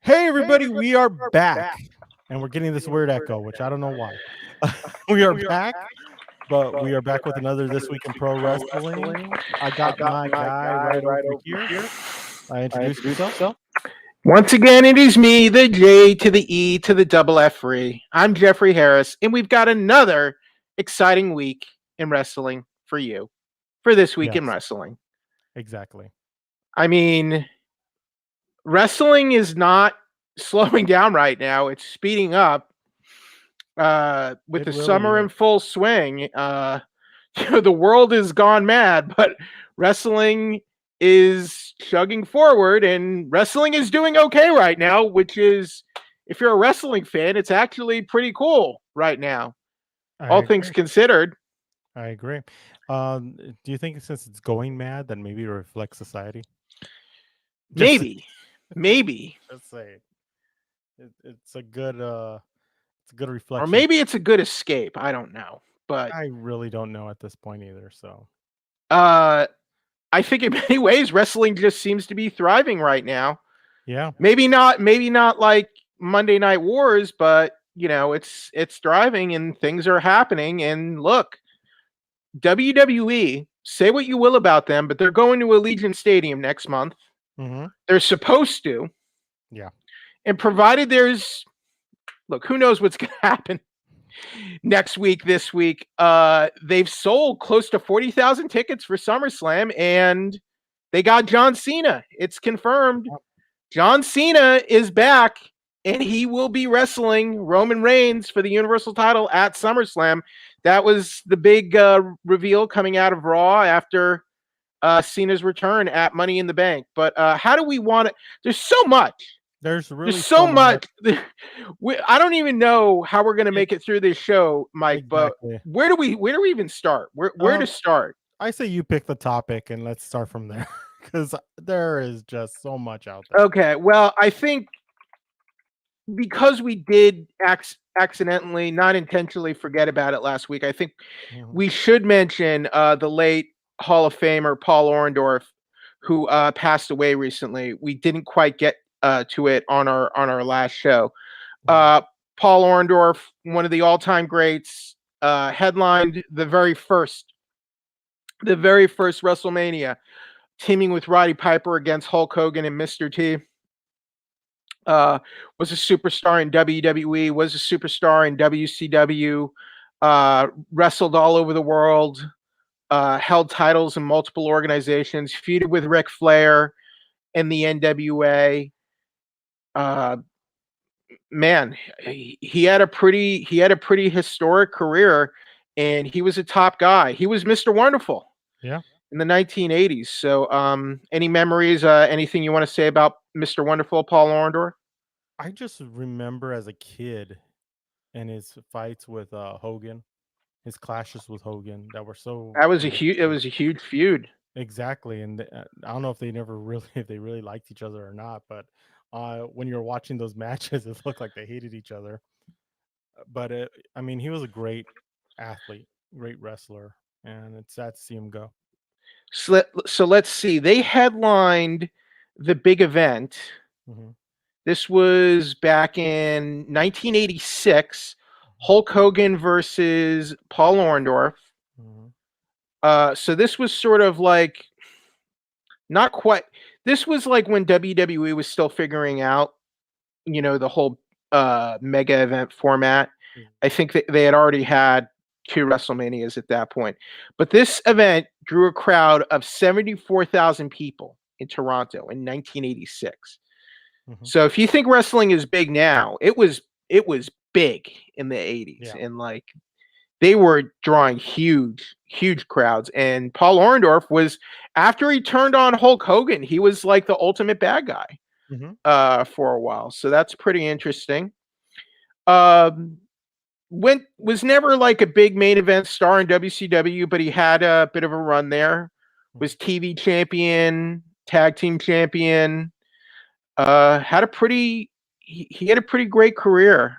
Hey everybody, we are back. And we're getting this weird echo, which I don't know why. We are back, but we are back with another This Week in Pro Wrestling. I got my guy right over here. Introduce yourself. Once again, it is me, the J to the E to the double F free. I'm Jeffrey Harris, and we've got another exciting week in wrestling for you for This Week in Wrestling. Exactly. I mean, wrestling is not slowing down right now. It's speeding up with the summer in full swing. The world has gone mad, but wrestling is chugging forward, and wrestling is doing okay right now, which is, if you're a wrestling fan, it's actually pretty cool right now. All things considered. I agree. Do you think since it's going mad, that maybe it reflects society? Maybe. Let's say it's a good reflection. Or maybe it's a good escape. I don't know, but I really don't know at this point either. So, I think in many ways wrestling just seems to be thriving right now. Yeah. Maybe not like Monday Night Wars, but it's thriving and things are happening. And look, WWE, say what you will about them, but they're going to Allegiant Stadium next month. Mm-hmm. They're supposed to. Yeah. And provided look, who knows what's going to happen next week, this week. They've sold close to 40,000 tickets for SummerSlam, and they got John Cena. It's confirmed. John Cena is back, and he will be wrestling Roman Reigns for the Universal title at SummerSlam. That was the big reveal coming out of Raw after Cena's return at Money in the Bank. But how do we want it? There's so much. There's so much. I don't even know how we're going to make it through this show, Mike. Exactly. But where do we even start? Where to start? I say you pick the topic and let's start from there, because there is just so much out there. Okay, well, I think because we did accidentally, not intentionally, forget about it last week, I think we should mention the late Hall of Famer Paul Orendorf, who passed away recently. We didn't quite get to it on our last show. Paul Orendorf, one of the all-time greats, headlined the very first WrestleMania, teaming with Roddy Piper against Hulk Hogan and Mr. T. Was a superstar in WWE, was a superstar in WCW, wrestled all over the world, held titles in multiple organizations, feuded with Ric Flair and the NWA. Man, he had a pretty historic career, and he was a top guy. He was Mr. Wonderful. Yeah. In the 1980s. So, any memories? Anything you want to say about Mr. Wonderful, Paul Orendorf? I just remember as a kid, and his fights with Hogan, his clashes with Hogan that were so. It was a huge feud. Exactly, and I don't know if they really liked each other or not, but when you're watching those matches, it looked like they hated each other. But he was a great athlete, great wrestler, and it's sad to see him go. So let's see. They headlined the big event. Mm-hmm. This was back in 1986. Hulk Hogan versus Paul Orendorf. Mm-hmm. So this was sort of like, not quite. This was like when WWE was still figuring out, the whole mega event format. Mm-hmm. I think that they had already had 2 WrestleManias at that point. But this event drew a crowd of 74,000 people in Toronto in 1986. Mm-hmm. So if you think wrestling is big now, it was big in the 80s. Yeah. And like they were drawing huge crowds. And Paul Orendorf was, after he turned on Hulk Hogan, he was like the ultimate bad guy. Mm-hmm. For a while. So that's pretty interesting. Was never like a big main event star in WCW, but he had a bit of a run there. Was TV champion, tag team champion. Had a pretty great career.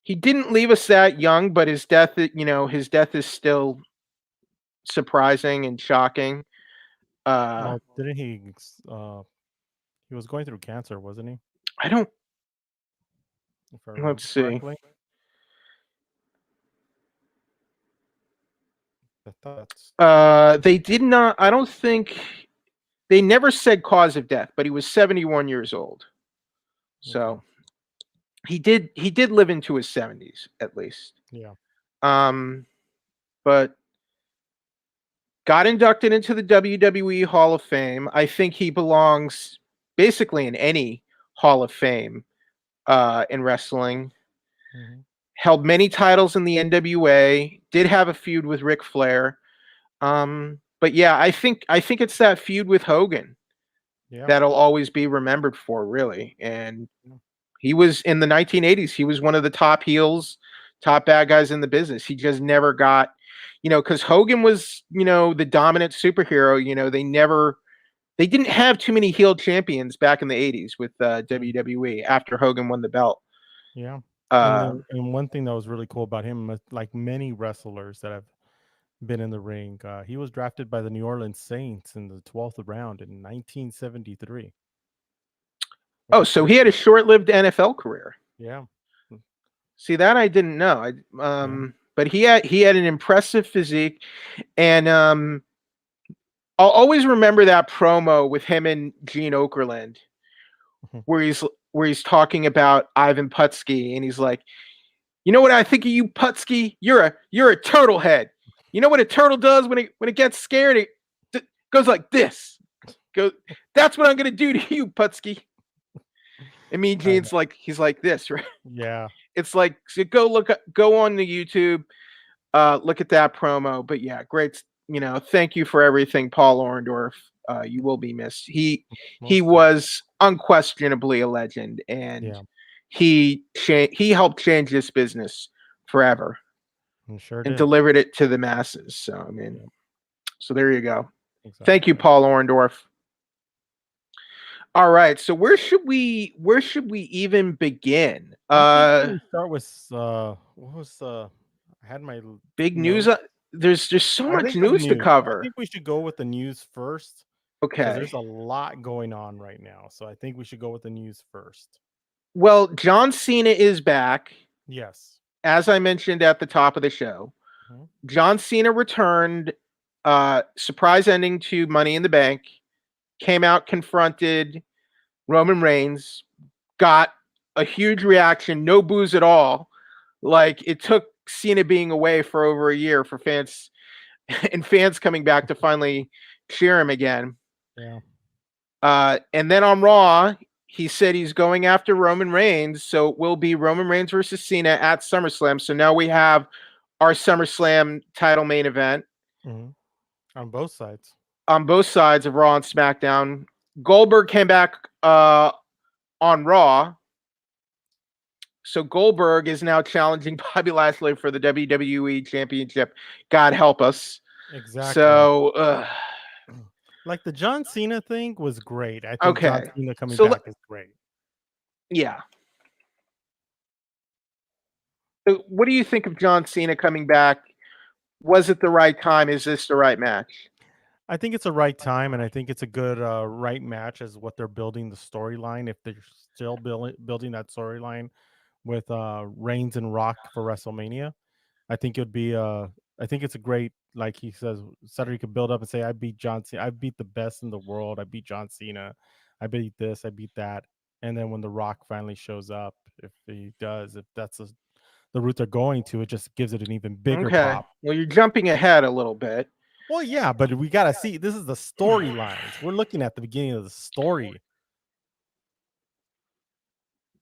He didn't leave us that young, but his death is still surprising and shocking. Didn't he He was going through cancer, wasn't he? I don't. If I remember Let's see. correctly. I thought They did not. I don't think they never said cause of death, but he was 71 years old. So okay. he did live into his 70s at least. Yeah. But got inducted into the WWE Hall of Fame. I think he belongs basically in any Hall of Fame in wrestling. hmm Held many titles in the NWA. Did have a feud with Ric Flair. But yeah, I think it's that feud with Hogan Yeah. that'll always be remembered for, really. And Yeah. he was in the 1980s. He was one of the top heels, top bad guys in the business. He just never got, because Hogan was, the dominant superhero. They didn't have too many heel champions back in the 80s with Mm. WWE after Hogan won the belt. Yeah. Uh, And one thing that was really cool about him, like many wrestlers that have been in the ring, he was drafted by the New Orleans Saints in the 12th round in 1973, which oh, is so pretty he had a cool. short-lived NFL career. Yeah. Mm. See, that I didn't know. Yeah. But he had an impressive physique, and I'll always remember that promo with him and Gene Okerlund, Mhm. where he's talking about Ivan Putski, and he's like, "You know what I think of you, Putski? You're a turtle head. You know what a turtle does when it gets scared? It goes like this. Go. That's what I'm gonna do to you, Putski." And me and I know. Gene's like, he's like this, right? Yeah. It's like, so go on the YouTube, look at that promo. But yeah, great. Thank you for everything, Paul Orendorf. You will be missed. He Most def- was unquestionably a legend, and Yeah. he helped change this business forever He sure and did. delivered it to the masses. So I mean, Yeah. so there you go. Thank you, Exactly. Paul Orendorf. All right, so where should we even begin? I'm thinking we start with what was I had my Big news. note. There's so I much think the news to news. I cover. think we should go with the news first because Okay. there's a lot going on right now. So I think we should go with the news first. Well, John Cena is back, Yes. as I mentioned at the top of the show. Mhm. John Cena returned, surprise ending to Money in the Bank, came out, confronted Roman Reigns, got a huge reaction, no booze at all. Like, it took Cena being away for over a year for fans and fans coming back to finally cheer him again. Yeah. And then on Raw, he said he's going after Roman Reigns, so it will be Roman Reigns versus Cena at SummerSlam. So now we have our SummerSlam title main event hmm On both sides. on both sides of Raw and SmackDown. Goldberg came back on Raw, so Goldberg is now challenging Bobby Lashley for the WWE Championship. God help us. Exactly. So, Like the John Cena thing was great. I think John okay. Cena coming So, back is great. yeah. So what do you think of John Cena coming back? Was it the right time? Is this the right match? I think it's a right time, and I think it's a good right match as what they're building the storyline. If they're still building that storyline with Reigns and Rock for WrestleMania, I think it would be I think it's a great, like he says, Cedric could build up and say, I beat John Cena, I beat the best in the world, I beat John Cena, I beat this, I beat that. And then when The Rock finally shows up, if he does, if that's the route they're going to, it just gives it an even bigger Okay. pop. Well, you're jumping ahead a little bit. Well, yeah, but we gotta see, this is the storylines. We're looking at the beginning of the story.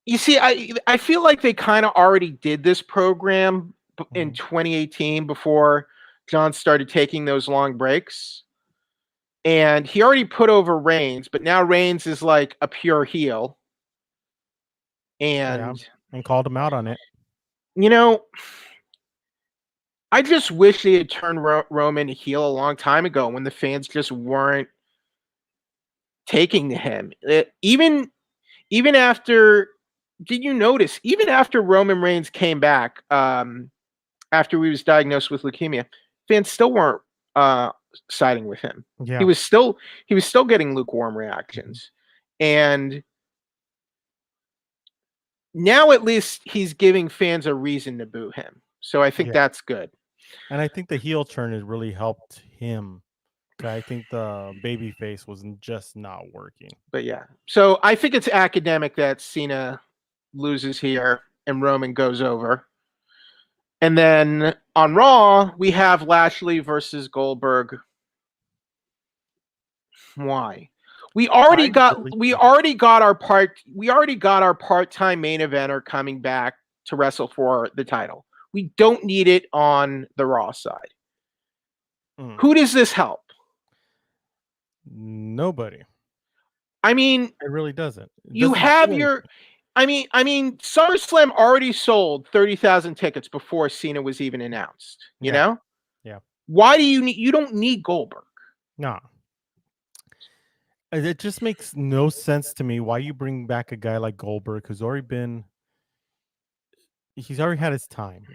You see, I feel like they kind of already did this program in Mhm. 2018 before John started taking those long breaks. And he already put over Reigns, but now Reigns is like a pure heel. Yeah, And and called him out on it. you know, I just wish they had turned Roman heel a long time ago when the fans just weren't taking to him. Even after, did you notice? Even after Roman Reigns came back, after he was diagnosed with leukemia, fans still weren't uh, siding with him. He Yeah. was still he was still getting lukewarm Mhm. reactions. And now at least he's giving fans a reason to boo him. So I think that's good. And I think the heel turn has really helped him. I think the baby face was just not working. But yeah. So I think it's academic that Cena loses here and Roman goes over. And then on Raw, we have Lashley versus Goldberg. Why? We already got our part-time main eventer coming back to wrestle for the title. We don't need it on the Raw side. Who does this help? Nobody. I mean, it really doesn't. You have your I mean, SummerSlam already sold 30,000 tickets before Cena was even announced, you know? Yeah. Why do you don't need Goldberg? No. It just makes no sense to me why you bring back a guy like Goldberg who's already had his time.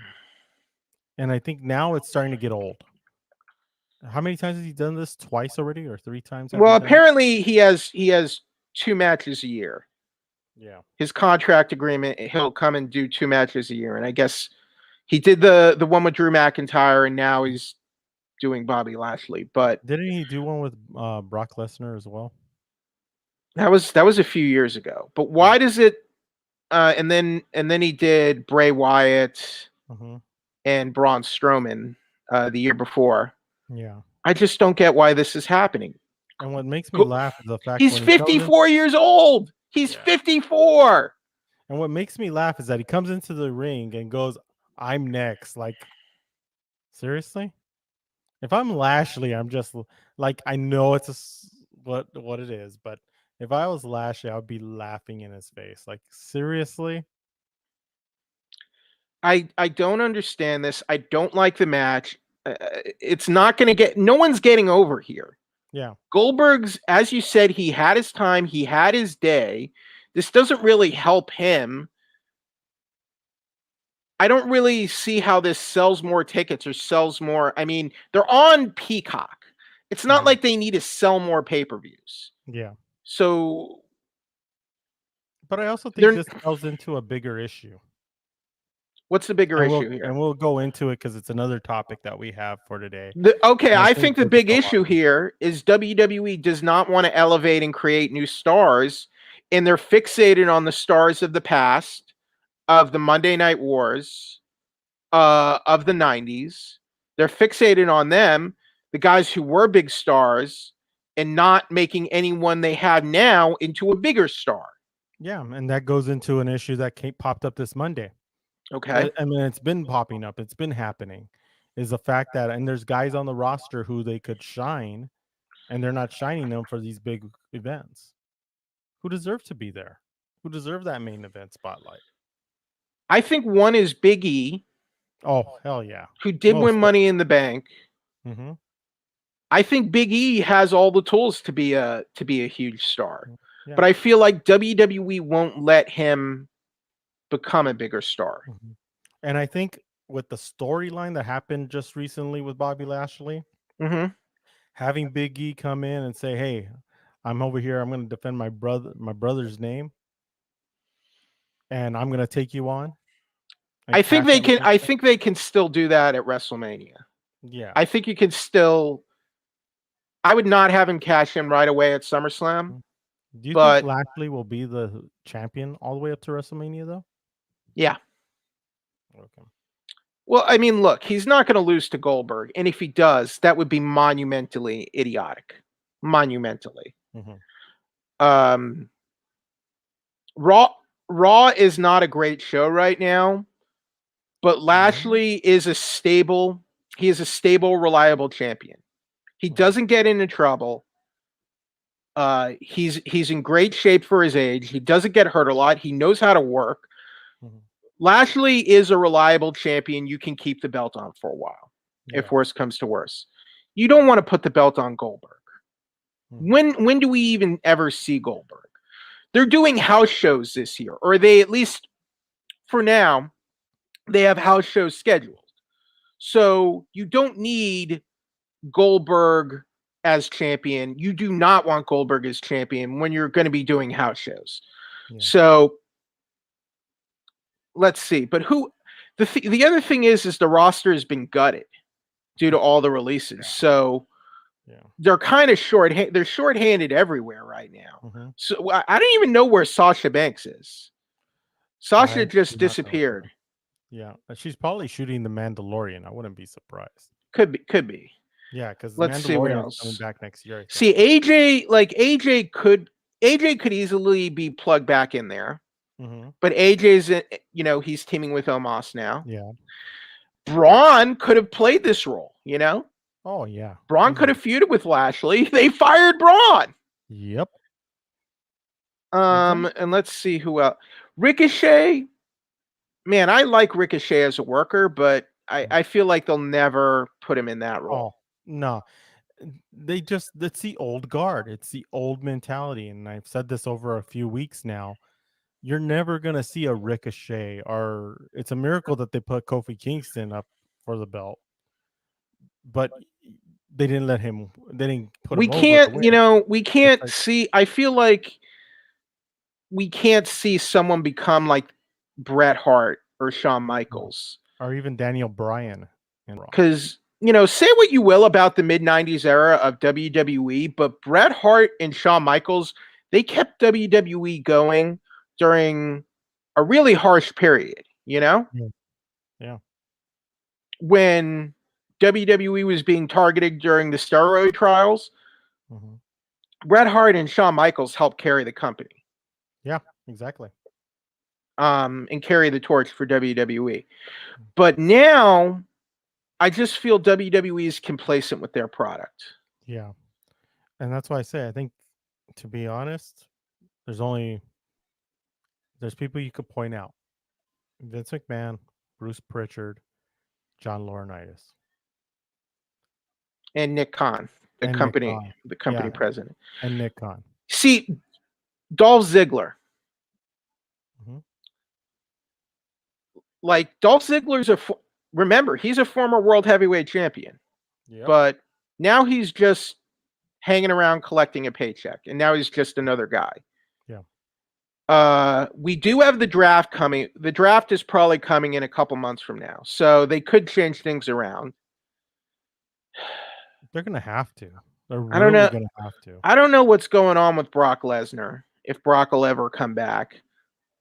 And I think now it's starting to get old. How many times has he done this? Twice already or 3 times? Well, apparently he has 2 matches a year. Yeah. His contract agreement, he'll come and do 2 matches a year. And I guess he did the one with Drew McIntyre and now he's doing Bobby Lashley. But didn't he do one with Brock Lesnar as well? That was a few years ago. But why does it and then he did Bray Wyatt and Braun Strowman the year before. Yeah. I just don't get why this is happening. And what makes me laugh is the fact he's 54 years old. He's 54. And what makes me laugh is that he comes into the ring and goes, "I'm next." Like, seriously? If I'm Lashley, I'm just like, I know it's what it is, but if I was Lashley, I would be laughing in his face. Like, seriously? I don't understand this. I don't like the match. It's not going to get. No one's getting over here. Yeah. Goldberg's, as you said, he had his time. He had his day. This doesn't really help him. I don't really see how this sells more tickets or sells more. I mean, they're on Peacock. It's not like they need to sell more pay-per-views. Yeah. So. But I also think this goes into a bigger issue. What's the bigger issue here? And we'll go into it because it's another topic that we have for today. I think the big issue here is WWE does not want to elevate and create new stars, and they're fixated on the stars of the past, of the Monday Night Wars, of the 90s. They're fixated on them, the guys who were big stars, and not making anyone they have now into a bigger star. Yeah, and that goes into an issue that popped up this Monday. Okay. I mean, it's been popping up. It's been happening. Is the fact that, and there's guys on the roster who they could shine, and they're not shining them for these big events. Who deserve to be there? Who deserve that main event spotlight? I think one is Big E. Oh, hell yeah. Who did win Money in the Bank. Mm-hmm. I think Big E has all the tools to be a huge star. Yeah. But I feel like WWE won't let him become a bigger star. Mm-hmm. And I think with the storyline that happened just recently with Bobby Lashley, having Big E come in and say, "Hey, I'm over here. I'm going to defend my brother's name, and I'm going to take you on." I think they can. I think they can still do that at WrestleMania. Yeah, I think you can still. I would not have him cash in right away at SummerSlam. Do you think Lashley will be the champion all the way up to WrestleMania, though? Yeah. Okay. Well, I mean, look, he's not going to lose to Goldberg, and if he does, that would be monumentally idiotic. Monumentally. Raw is not a great show right now, but Lashley is a stable. He is a stable, reliable champion. He doesn't get into trouble. He's in great shape for his age. He doesn't get hurt a lot. He knows how to work. Lashley is a reliable champion you can keep the belt on for a while, if worse comes to worse. You don't want to put the belt on Goldberg. When do we even ever see Goldberg? They're doing house shows this year, or they, at least for now, they have house shows scheduled. So you don't need Goldberg as champion. You do not want Goldberg as champion when you're going to be doing house shows. Yeah. So let's see. But the other thing is the roster has been gutted due to all the releases. So they're kind of they're short-handed everywhere right now. So I don't even know where Sasha Banks is. Sasha just disappeared. Yeah, she's probably shooting The Mandalorian. I wouldn't be surprised. Could be. Yeah, because let's see what else. Coming back next year. See, AJ could easily be plugged back in there. But AJ's, he's teaming with Omos now. Yeah. Braun could have played this role, Oh, yeah. Braun could have feuded with Lashley. They fired Braun. Yep. And let's see who else. Ricochet. Man, I like Ricochet as a worker, but I feel like they'll never put him in that role. Oh, no. It's the old guard. It's the old mentality. And I've said this over a few weeks now. You're never going to see a Ricochet, or it's a miracle that they put Kofi Kingston up for the belt. But they didn't let him. They didn't put him over. We can't see. I feel like we can't see someone become like Bret Hart or Shawn Michaels. Or even Daniel Bryan. Because, say what you will about the mid-90s era of WWE, but Bret Hart and Shawn Michaels, they kept WWE going during a really harsh period, Yeah. When WWE was being targeted during the steroid trials, Bret Hart and Shawn Michaels helped carry the company. Yeah, exactly. And carry the torch for WWE. But now, I just feel WWE is complacent with their product. Yeah. And that's why I say, I think, to be honest, there's people you could point out. Vince McMahon, Bruce Pritchard, John Laurinaitis. And Nick Khan, the company president. And Nick Khan. See, Dolph Ziggler. Like, Dolph Ziggler's remember, he's a former world heavyweight champion. Yep. But now he's just hanging around collecting a paycheck. And now he's just another guy. Yeah. We do have the draft coming. The draft is probably coming in a couple months from now. So they could change things around. They're going to have to. They're really I don't know. Going to have to. I don't know what's going on with Brock Lesnar, if Brock will ever come back.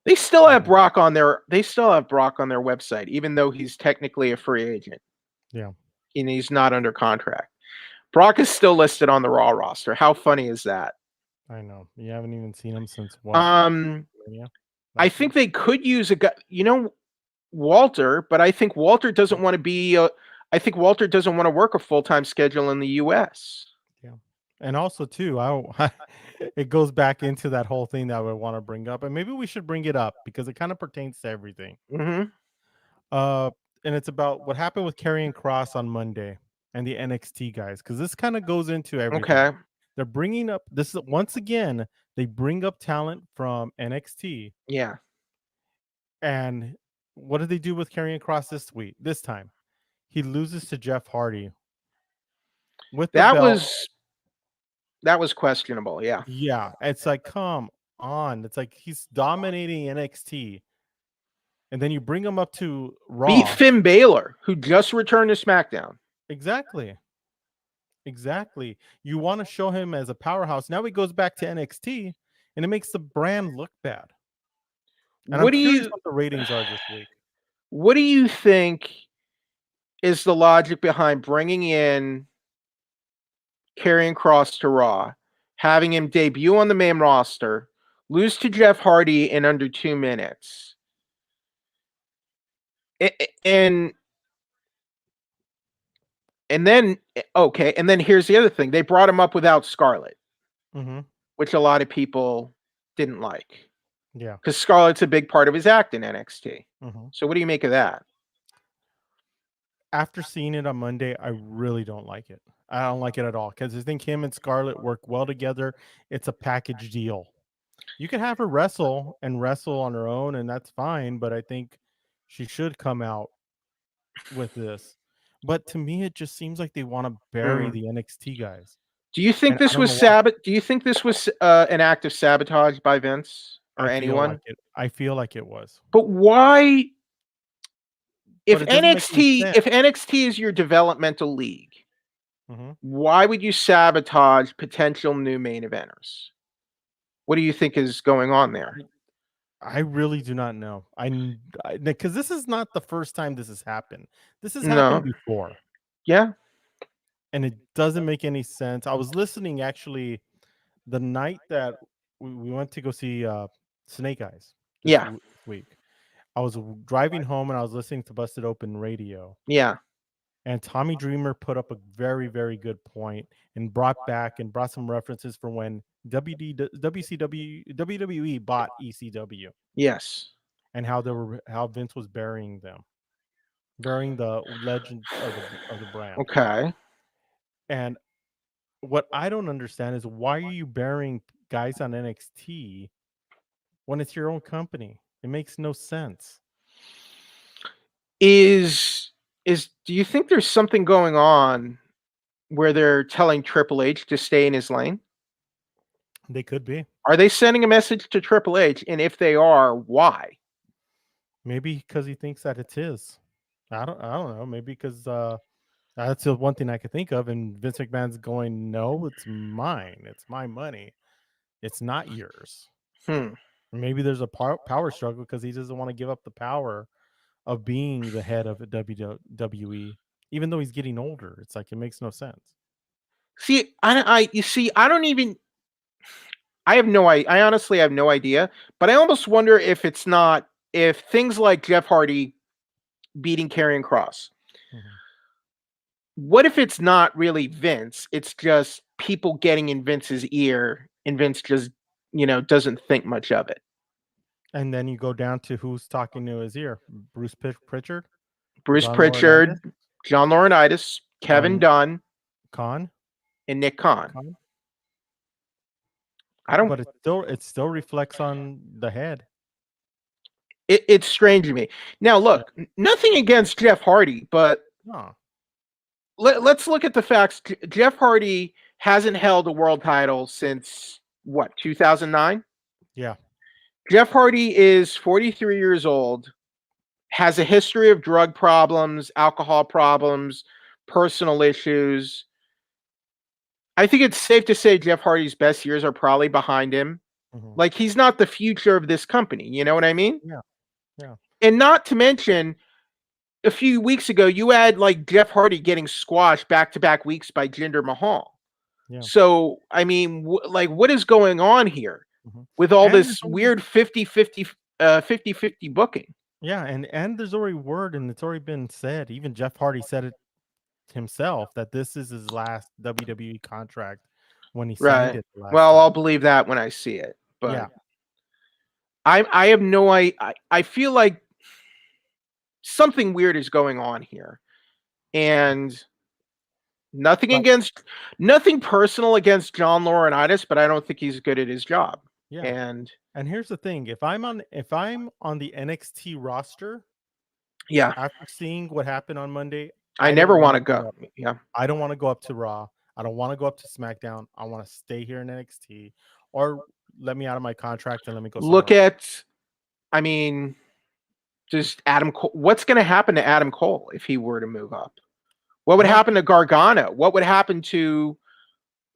They still have Brock on their website, even though he's technically a free agent. Yeah. And he's not under contract. Brock is still listed on the Raw roster. How funny is that? I know. You haven't even seen him since what? I think they could use a guy, Walter, but I think Walter doesn't want to be Walter doesn't want to work a full-time schedule in the US. Yeah. And also too, it goes back into that whole thing that I would want to bring up, and maybe we should bring it up because it kind of pertains to everything. And it's about what happened with Karrion Kross on Monday and the NXT guys, because this kind of goes into everything. Okay. They're bringing up this once again. They bring up talent from NXT. Yeah. And what did they do with Karrion Kross this time? He loses to Jeff Hardy. With the belt. That was questionable. Yeah. Yeah. It's like, come on. It's like he's dominating NXT. And then you bring him up to Raw. Beat Finn Balor, who just returned to SmackDown. Exactly. You want to show him as a powerhouse. Now he goes back to NXT, and it makes the brand look bad. And I'm curious what the ratings are this week. What do you think is the logic behind bringing in Karrion Kross to Raw, having him debut on the main roster, lose to Jeff Hardy in under 2 minutes? And then here's the other thing. They brought him up without Scarlett, which a lot of people didn't like. Yeah. Because Scarlett's a big part of his act in NXT. So what do you make of that? After seeing it on Monday, I really don't like it. I don't like it at all because I think him and Scarlett work well together. It's a package deal. You can have her wrestle on her own, and that's fine, but I think she should come out with this. But to me, it just seems like they want to bury the NXT guys. Do you think and I this don't was know why. Do you think this was an act of sabotage by Vince or I feel like anyone? it. I feel like it was, But why, but it doesn't make any sense. If NXT is your developmental league, Hmm. why would you sabotage potential new main eventers? What do you think is going on there? I really do not know. Because this is not the first time this has happened. This has happened No. before, Yeah. and it doesn't make any sense. I was listening actually the night that we went to go see Snake Eyes Yeah. this week. I was driving home and I was listening to Busted Open Radio, Yeah. and Tommy Dreamer put up a very, very good point and brought some references from when WWE bought ECW Yes. and how Vince was burying them, burying the legend of the brand. Okay. And what I don't understand is why are you burying guys on NXT when it's your own company? It makes no sense. Is do you think there's something going on where they're telling Triple H to stay in his lane? They could be. Are they sending a message to Triple H? And if they are, why? Maybe because he thinks that it's his. I don't know. Maybe because that's the one thing I could think of. And Vince McMahon's going, no, it's mine. It's my money. It's not yours. Hmm. Maybe there's a power struggle because he doesn't want to give up the power of being the head of WWE, even though he's getting older. It's like it makes no sense. See, you see, I don't even. I have no. I honestly have no idea. But I almost wonder if it's not if things like Jeff Hardy beating Karrion Kross. Mhm. What if it's not really Vince? It's just people getting in Vince's ear, and Vince just doesn't think much of it. And then you go down to who's talking to his ear: Bruce Pritchard, Bruce John Laurinaitis, Pritchard, John Laurinaitis, or Kevin Dunn, Khan. and Nick Khan. Khan. I don't. But it still reflects on the head. It's strange to me. Now, Yeah. look, nothing against Jeff Hardy, but No. let's look at the facts. Jeff Hardy hasn't held a world title since what, 2009? Yeah. Jeff Hardy is 43 years old, has a history of drug problems, alcohol problems, personal issues. I think it's safe to say Jeff Hardy's best years are probably behind him. Mhm. Like, he's not the future of this company. You know what I mean? Yeah. Yeah. And not to mention, a few weeks ago, you had like Jeff Hardy getting squashed back to back weeks by Jinder Mahal. Yeah. So, I mean, what is going on here Mhm. with all And there's this already weird 50-50 booking? yeah, and there's already word and it's already been said. Even Jeff Hardy said it himself that this is his last WWE contract when he signed Right. it the last Well, I'll time. believe that when I see it. Yeah. But I have no I feel like something weird is going on here. And But nothing personal against John Laurinaitis, but I don't think he's good at his job. yeah. And And here's the thing, if I'm on the NXT roster yeah, after seeing what happened on Monday, I I don't never want want to to go go. up. Yeah. I don't want to go up to Raw. I don't want to go up to SmackDown. I want to stay here in NXT or let me out of my contract and let me go Look somewhere else. at, I mean, just Adam Cole. What's going to happen to Adam Cole if he were to move up? What would Well, happen to Gargano? What would happen to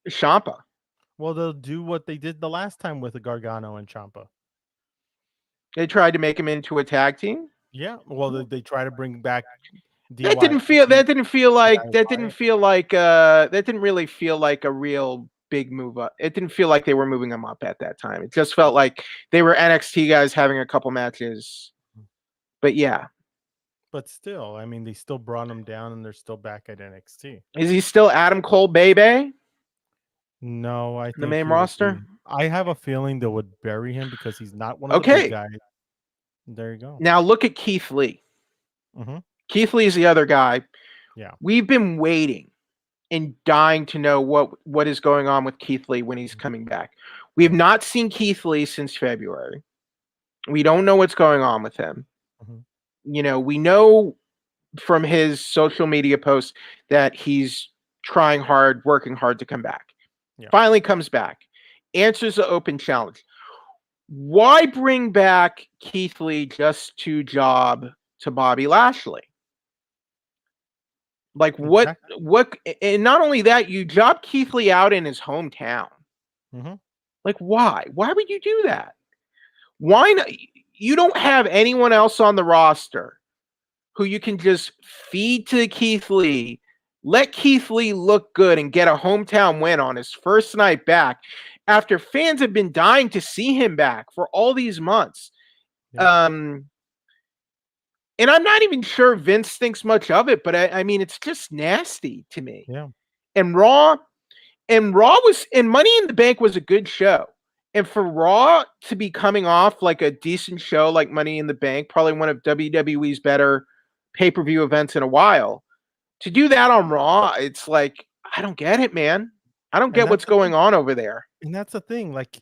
Ciampa? well, they'll do what they did the last time with the Gargano and Champa. They tried to make him into a tag team. Yeah, well, they try to bring back That DY, didn't feel. D, That didn't feel like. DIY. That didn't feel like. That didn't really feel like a real big move up. It didn't feel like they were moving him up at that time. It just felt like they were NXT guys having a couple matches. But yeah, But still, I mean, they still brought him down, and they're still back at NXT. is he still Adam Cole, baby? No, I The think main he would roster. be. I have a feeling they would bury him because he's not one of the big Okay, guys. There you go. now look at Keith Lee. Hmm. Keith Lee is the other guy. Yeah. We've been waiting and dying to know what is going on with Keith Lee when he's coming back. We have not seen Keith Lee since February. We don't know what's going on with him. Hmm. We know from his social media posts that he's trying hard, working hard to come back. Yeah. Finally comes back, answers the open challenge. Why bring back Keith Lee just to job to Bobby Lashley? Like what? Exactly. What? And not only that, you job Keith Lee out in his hometown. Mm-hmm. Like why? Why would you do that? Why not? You don't have anyone else on the roster who you can just feed to Keith Lee, let Keith Lee look good and get a hometown win on his first night back after fans have been dying to see him back for all these months. Yeah. And I'm not even sure Vince thinks much of it, but I mean, it's just nasty to me. Yeah. And Raw was, and Money in the Bank was a good show. And for Raw to be coming off like a decent show like Money in the Bank, probably one of WWE's better pay-per-view events in a while, to do that on Raw, it's like, I don't get it, man. I don't And get that's what's the going thing. on over there. And that's the thing. Like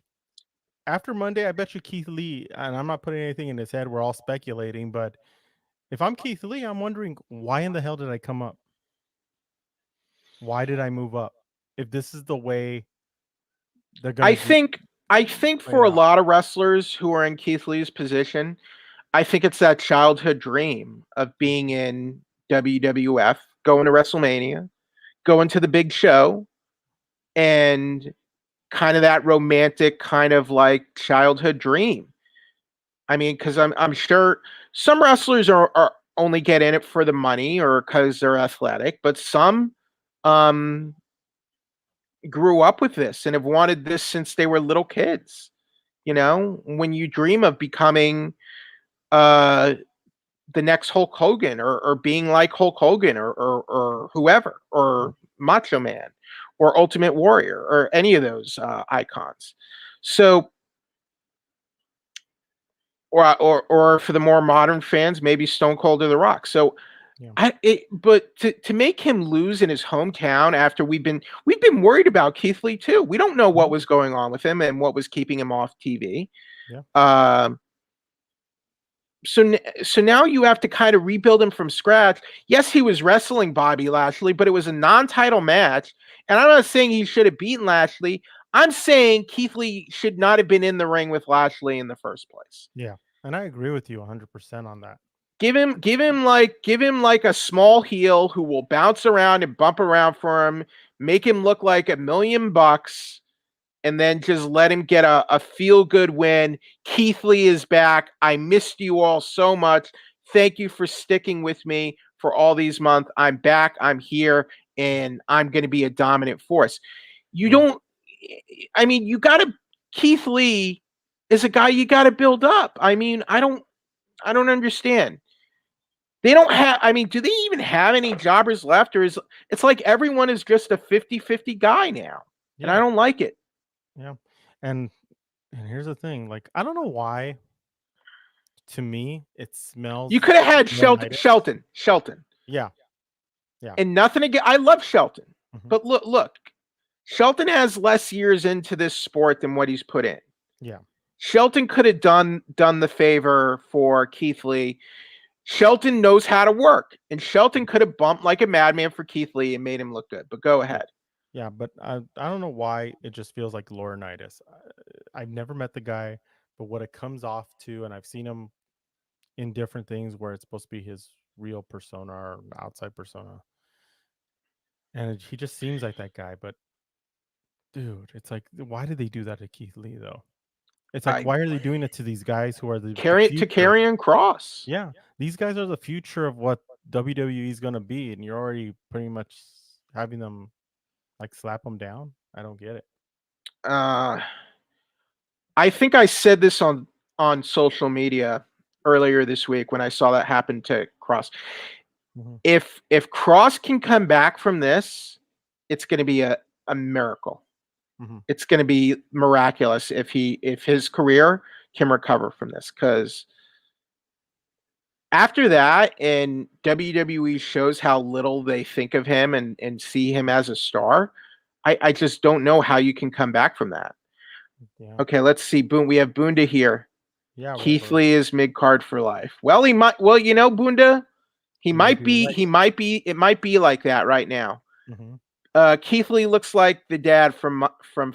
after Monday, I bet you Keith Lee, and I'm not putting anything in his head. We're all speculating, but if I'm Keith Lee, I'm wondering why in the hell did I come up? Why did I move up? If this is the way they're I gonna think play it for a out. lot of wrestlers who are in Keith Lee's position, I think it's that childhood dream of being in WWF, going to WrestleMania, going to the big show, and kind of that romantic kind of like childhood dream. I mean, because I'm sure some wrestlers are only get in it for the money or because they're athletic, but some um grew up with this and have wanted this since they were little kids. You know, when you dream of becoming uh the next Hulk Hogan or being like Hulk Hogan or whoever or Macho Man or Ultimate Warrior or any of those icons. So or for the more modern fans, maybe Stone Cold or The Rock. So Yeah. but to make him lose in his hometown after we've been worried about Keith Lee too. We don't know what Mhm. was going on with him and what was keeping him off TV. Yeah. Um, so now you have to kind of rebuild him from scratch. Yes, he was wrestling Bobby Lashley, but it was a non-title match. And I'm not saying he should have beaten Lashley. I'm saying Keith Lee should not have been in the ring with Lashley in the first place. Yeah. And I agree with you 100% on that. Give him like a small heel who will bounce around and bump around for him, make him look like $1,000,000, and then just let him get a feel good win. Keith Lee is back. I missed you all so much. Thank you for sticking with me for all these months. I'm back. I'm here, and I'm going to be a dominant force. You Yeah. don't. I mean, you got to. Keith Lee is a guy you got to build up. I mean, I don't understand. They don't have, I mean, do they even have any jobbers left? Or is it's like everyone is just a 50-50 guy now. And I Yeah. don't like it. Yeah. And here's the thing, like I don't know why to me it You smells could have had Laurinaitis. Shelton. Yeah. Yeah. And nothing again. I love Shelton. Mhm. But look, Shelton has less years into this sport than what he's put in. Yeah. Shelton could have done the favor for Keith Lee. Shelton knows how to work, and Shelton could have bumped like a madman for Keith Lee and made him look good. But go Yeah. ahead. Yeah, but I don't know why it just feels like Laurinaitis. I've never met the guy, but what it comes off to, and I've seen him in different things where it's supposed to be his real persona or outside persona, and he just seems like that guy. But dude, it's like, why did they do that to Keith Lee though? It's like, I why are they doing it to these guys who are the carry it to future? Karrion Kross. Yeah, these guys are the future of what WWE is gonna be, and you're already pretty much having them like slap them down. I don't get it. Uh, I think I said this on social media earlier this week when I saw that happen to Cross. Mhm. If Cross can come back from this, it's going to be a miracle. Mhm. It's going to be miraculous if his career can recover from this, because after that and WWE shows how little they think of him and see him as a star, I just don't know how you can come back from that. Yeah. Okay, let's see. Boone, we have Boonda here. Yeah, we have Keith a Lee is mid card for life. Well, he might. Well, you know, Boonda, he you might might be be. right. He might be. It might be like that right now. Mhm. Keith Lee looks like the dad from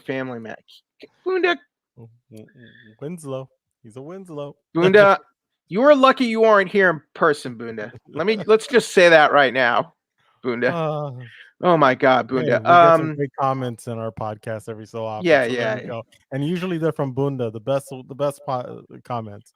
Family Man. Bunda, Winslow. He's a Winslow. Bunda, you are lucky you aren't here in person, Bunda. Let's just say that right now, Bunda. Oh my God, Bunda. Hey, we get some great comments in our podcast every so often. Yeah, so yeah. There you go. And usually they're from Bunda, the best comments.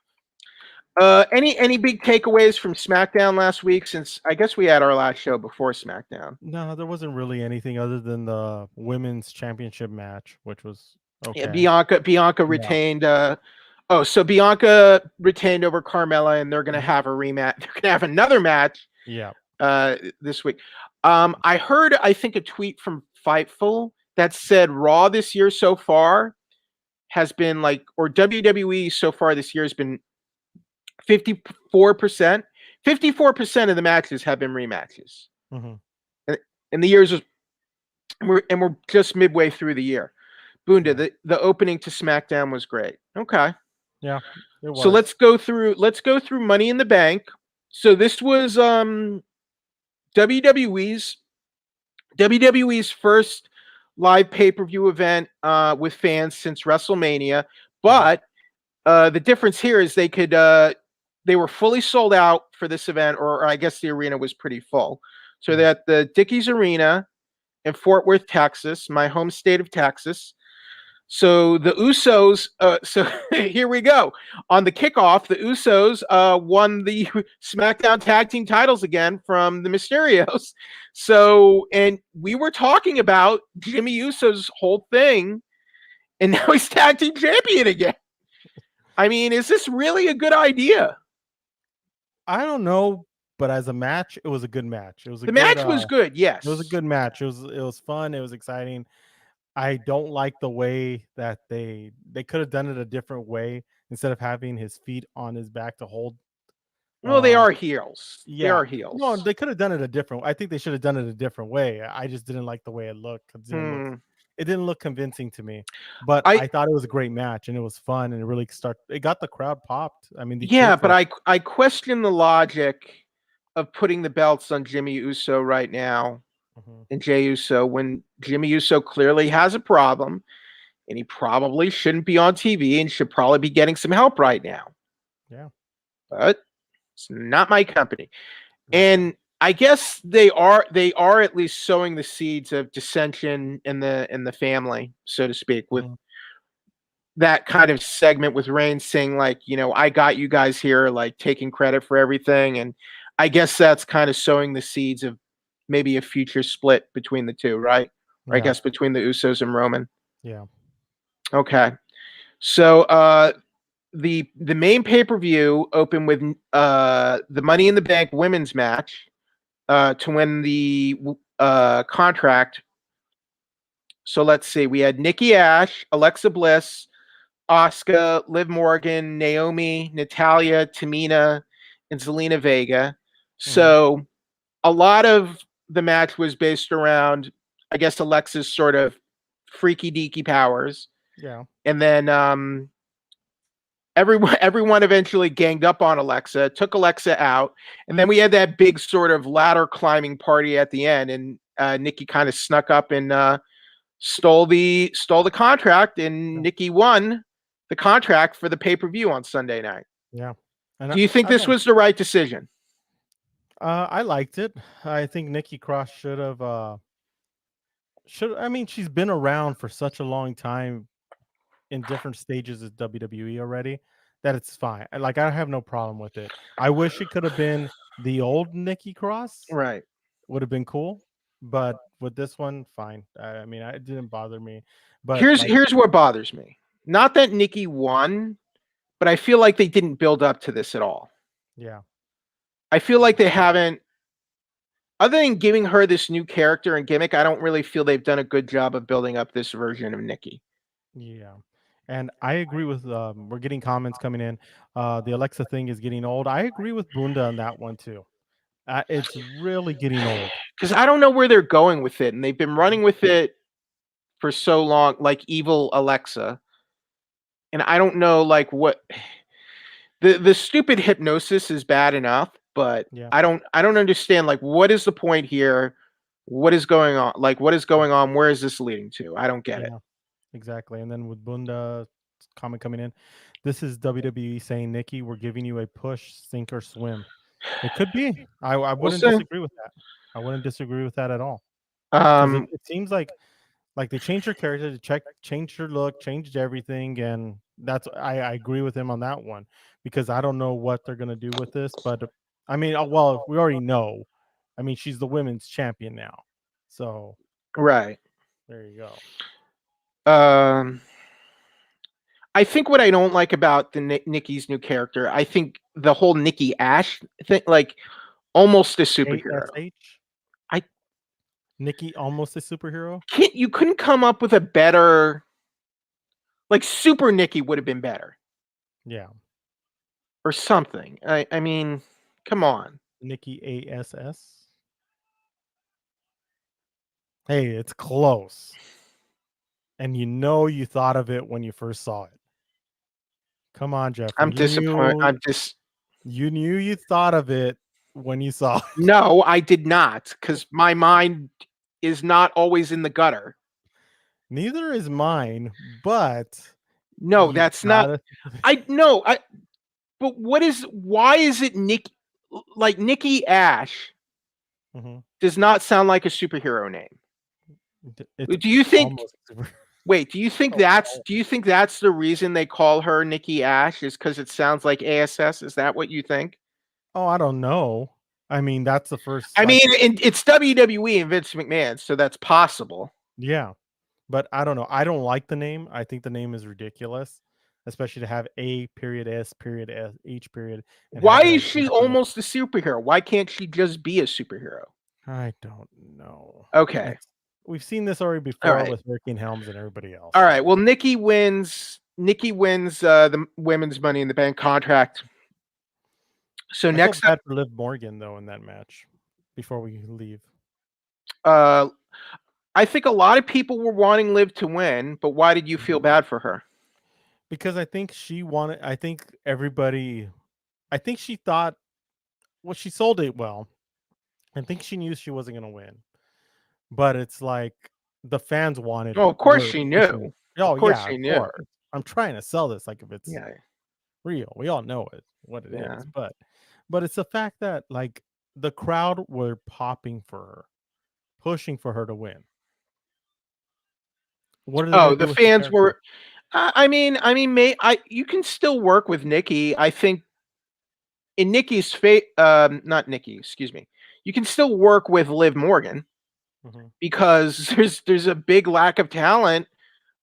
Any big takeaways from SmackDown last week? Since I guess we had our last show before SmackDown. No, there wasn't really anything other than the women's championship match, which was okay. Yeah, Bianca retained. So Bianca retained over Carmella, and they're gonna have a rematch. They're gonna have another match. Yeah. This week. I heard, I think, a tweet from Fightful that said Raw this year so far has been like, or WWE so far this year has been 54%. 54% of the matches have been rematches. And the years, we're just midway through the year. Bunda, the opening to SmackDown was great. Okay. Yeah. So let's go through Money in the Bank. So this was WWE's first live pay-per-view event with fans since WrestleMania. But the difference here is they were fully sold out for this event, or I guess the arena was pretty full. So they're at the Dickies Arena in Fort Worth, Texas, my home state of Texas. So the Usos, so here we go. On the kickoff, the Usos won the SmackDown Tag Team titles again from the Mysterios. So, and we were talking about Jimmy Uso's whole thing, and now he's Tag Team Champion again. I mean, is this really a good idea? I don't know, but as a match, it was a good match. The match was good, yes. It was a good match. It was fun. It was exciting. I don't like the way that they could have done it a different way instead of having his feet on his back to hold. Well, they are heels. Yeah, they are heels. No, they could have done it a different. I think they should have done it a different way. I just didn't like the way it looked. It didn't look convincing to me. But I thought it was a great match and it was fun and it got the crowd popped. I mean, but I question the logic of putting the belts on Jimmy Uso right now. And Jey Uso, when Jimmy Uso clearly has a problem and he probably shouldn't be on TV and should probably be getting some help right now. Yeah. But it's not my company. And I guess they are at least sowing the seeds of dissension in the family, so to speak, with that kind of segment with Reigns saying, like, you know, I got you guys here, like taking credit for everything. And I guess that's kind of sowing the seeds of maybe a future split between the two, right? Or I guess between the Usos and Roman. Yeah. Okay. So the main pay-per-view opened with the Money in the Bank women's match to win the contract. So let's see. We had Nikki Ash, Alexa Bliss, Asuka, Liv Morgan, Naomi, Natalya, Tamina, and Zelina Vega. So a lot of the match was based around, I guess, Alexa's sort of freaky deaky powers. Yeah. And then everyone eventually ganged up on Alexa, took Alexa out, and then we had that big sort of ladder climbing party at the end, and Nikki kind of snuck up and stole the contract, and Nikki won the contract for the pay-per-view on Sunday night. Yeah. And do you think this was the right decision? I liked it. I think Nikki Cross should have. I mean, she's been around for such a long time in different stages of WWE already that it's fine. Like, I have no problem with it. I wish it could have been the old Nikki Cross. Right. Would have been cool. But with this one, fine. I mean, it didn't bother me. But here's what bothers me. Not that Nikki won, but I feel like they didn't build up to this at all. Yeah. I feel like they haven't, other than giving her this new character and gimmick, I don't really feel they've done a good job of building up this version of Nikki. Yeah. And I agree with, we're getting comments coming in. The Alexa thing is getting old. I agree with Bunda on that one too. It's really getting old. Because I don't know where they're going with it. And they've been running with it for so long, like evil Alexa. And I don't know, like, what the stupid hypnosis is bad enough, but I don't understand, like, what is the point here? What is going on? Like, what is going on? Where is this leading to? I don't get it. Yeah, exactly. And then with Bunda comment coming in, this is WWE saying, Nikki, we're giving you a push, sink or swim. It could be. I We'll wouldn't see. disagree with that. I wouldn't disagree with that at all. Because it seems like they changed her character, changed her look, changed everything, and that's I agree with him on that one, because I don't know what they're gonna do with this, but I mean, well, we already know. I mean, she's the women's champion now, so right. there you go. I think what I don't like about the Nikki's new character, I think the whole Nikki Ash thing, like almost a superhero. ASH? Nikki almost a superhero? You couldn't come up with a better, like Super Nikki would have been better. Yeah. Or something. I mean, come on. Nikki ASS? Hey, it's close. And you know you thought of it when you first saw it. Come on, Jeffrey. I'm disappointed. You knew you thought of it when you saw it. No, I did not, because my mind is not always in the gutter. Neither is mine, but no, that's not. But why is it Nikki Ash does not sound like a superhero name? Do you think? Wait, do you think that's the reason they call her Nikki Ash, is because it sounds like ASS? Is that what you think? Oh, I don't know. I mean, that's the first. I mean, it's WWE and Vince McMahon, so that's possible. Yeah, but I don't know. I don't like the name. I think the name is ridiculous, especially to have A period S period S H period. Why is she almost a superhero? Why can't she just be a superhero? I don't know. Okay. We've seen this already before with Hurricane Helms and everybody else. All right. Well, Nikki wins the women's Money in the Bank contract. So I next felt bad for Liv Morgan though in that match. Before we leave, I think a lot of people were wanting Liv to win, but why did you feel bad for her? Because I think she wanted. I think she thought. Well, she sold it well. I think she knew she wasn't going to win. But it's like the fans wanted. Oh, of course she knew. Oh, of course she knew. I'm trying to sell this like if it's real. We all know what it is. But it's the fact that like the crowd were popping for her, pushing for her to win. What are they the fans were. You can still work with Nikki. I think in Nikki's not Nikki. Excuse me. You can still work with Liv Morgan. Because there's a big lack of talent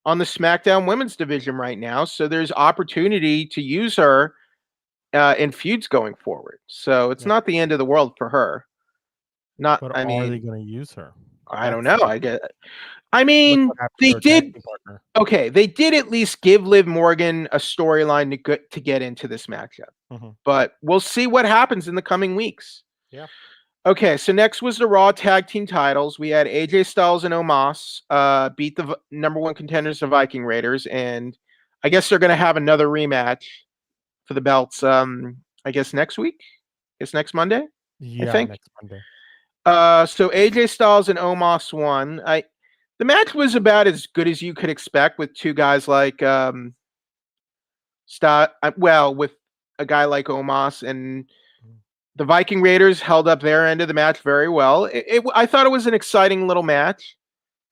on the SmackDown women's division right now, so there's opportunity to use her in feuds going forward. So it's not the end of the world for her. Are they going to use her? I don't know. I mean, they did. Okay, they did at least give Liv Morgan a storyline to get into this matchup, but we'll see what happens in the coming weeks. Yeah. Okay, so next was the Raw Tag Team titles. We had AJ Styles and Omos beat the number one contenders, the Viking Raiders, and I guess they're going to have another rematch for the belts. I guess next week. It's next Monday. Yeah, I think next Monday. So AJ Styles and Omos won. The match was about as good as you could expect with two guys like with a guy like Omos, and the Viking Raiders held up their end of the match very well. I thought it was an exciting little match.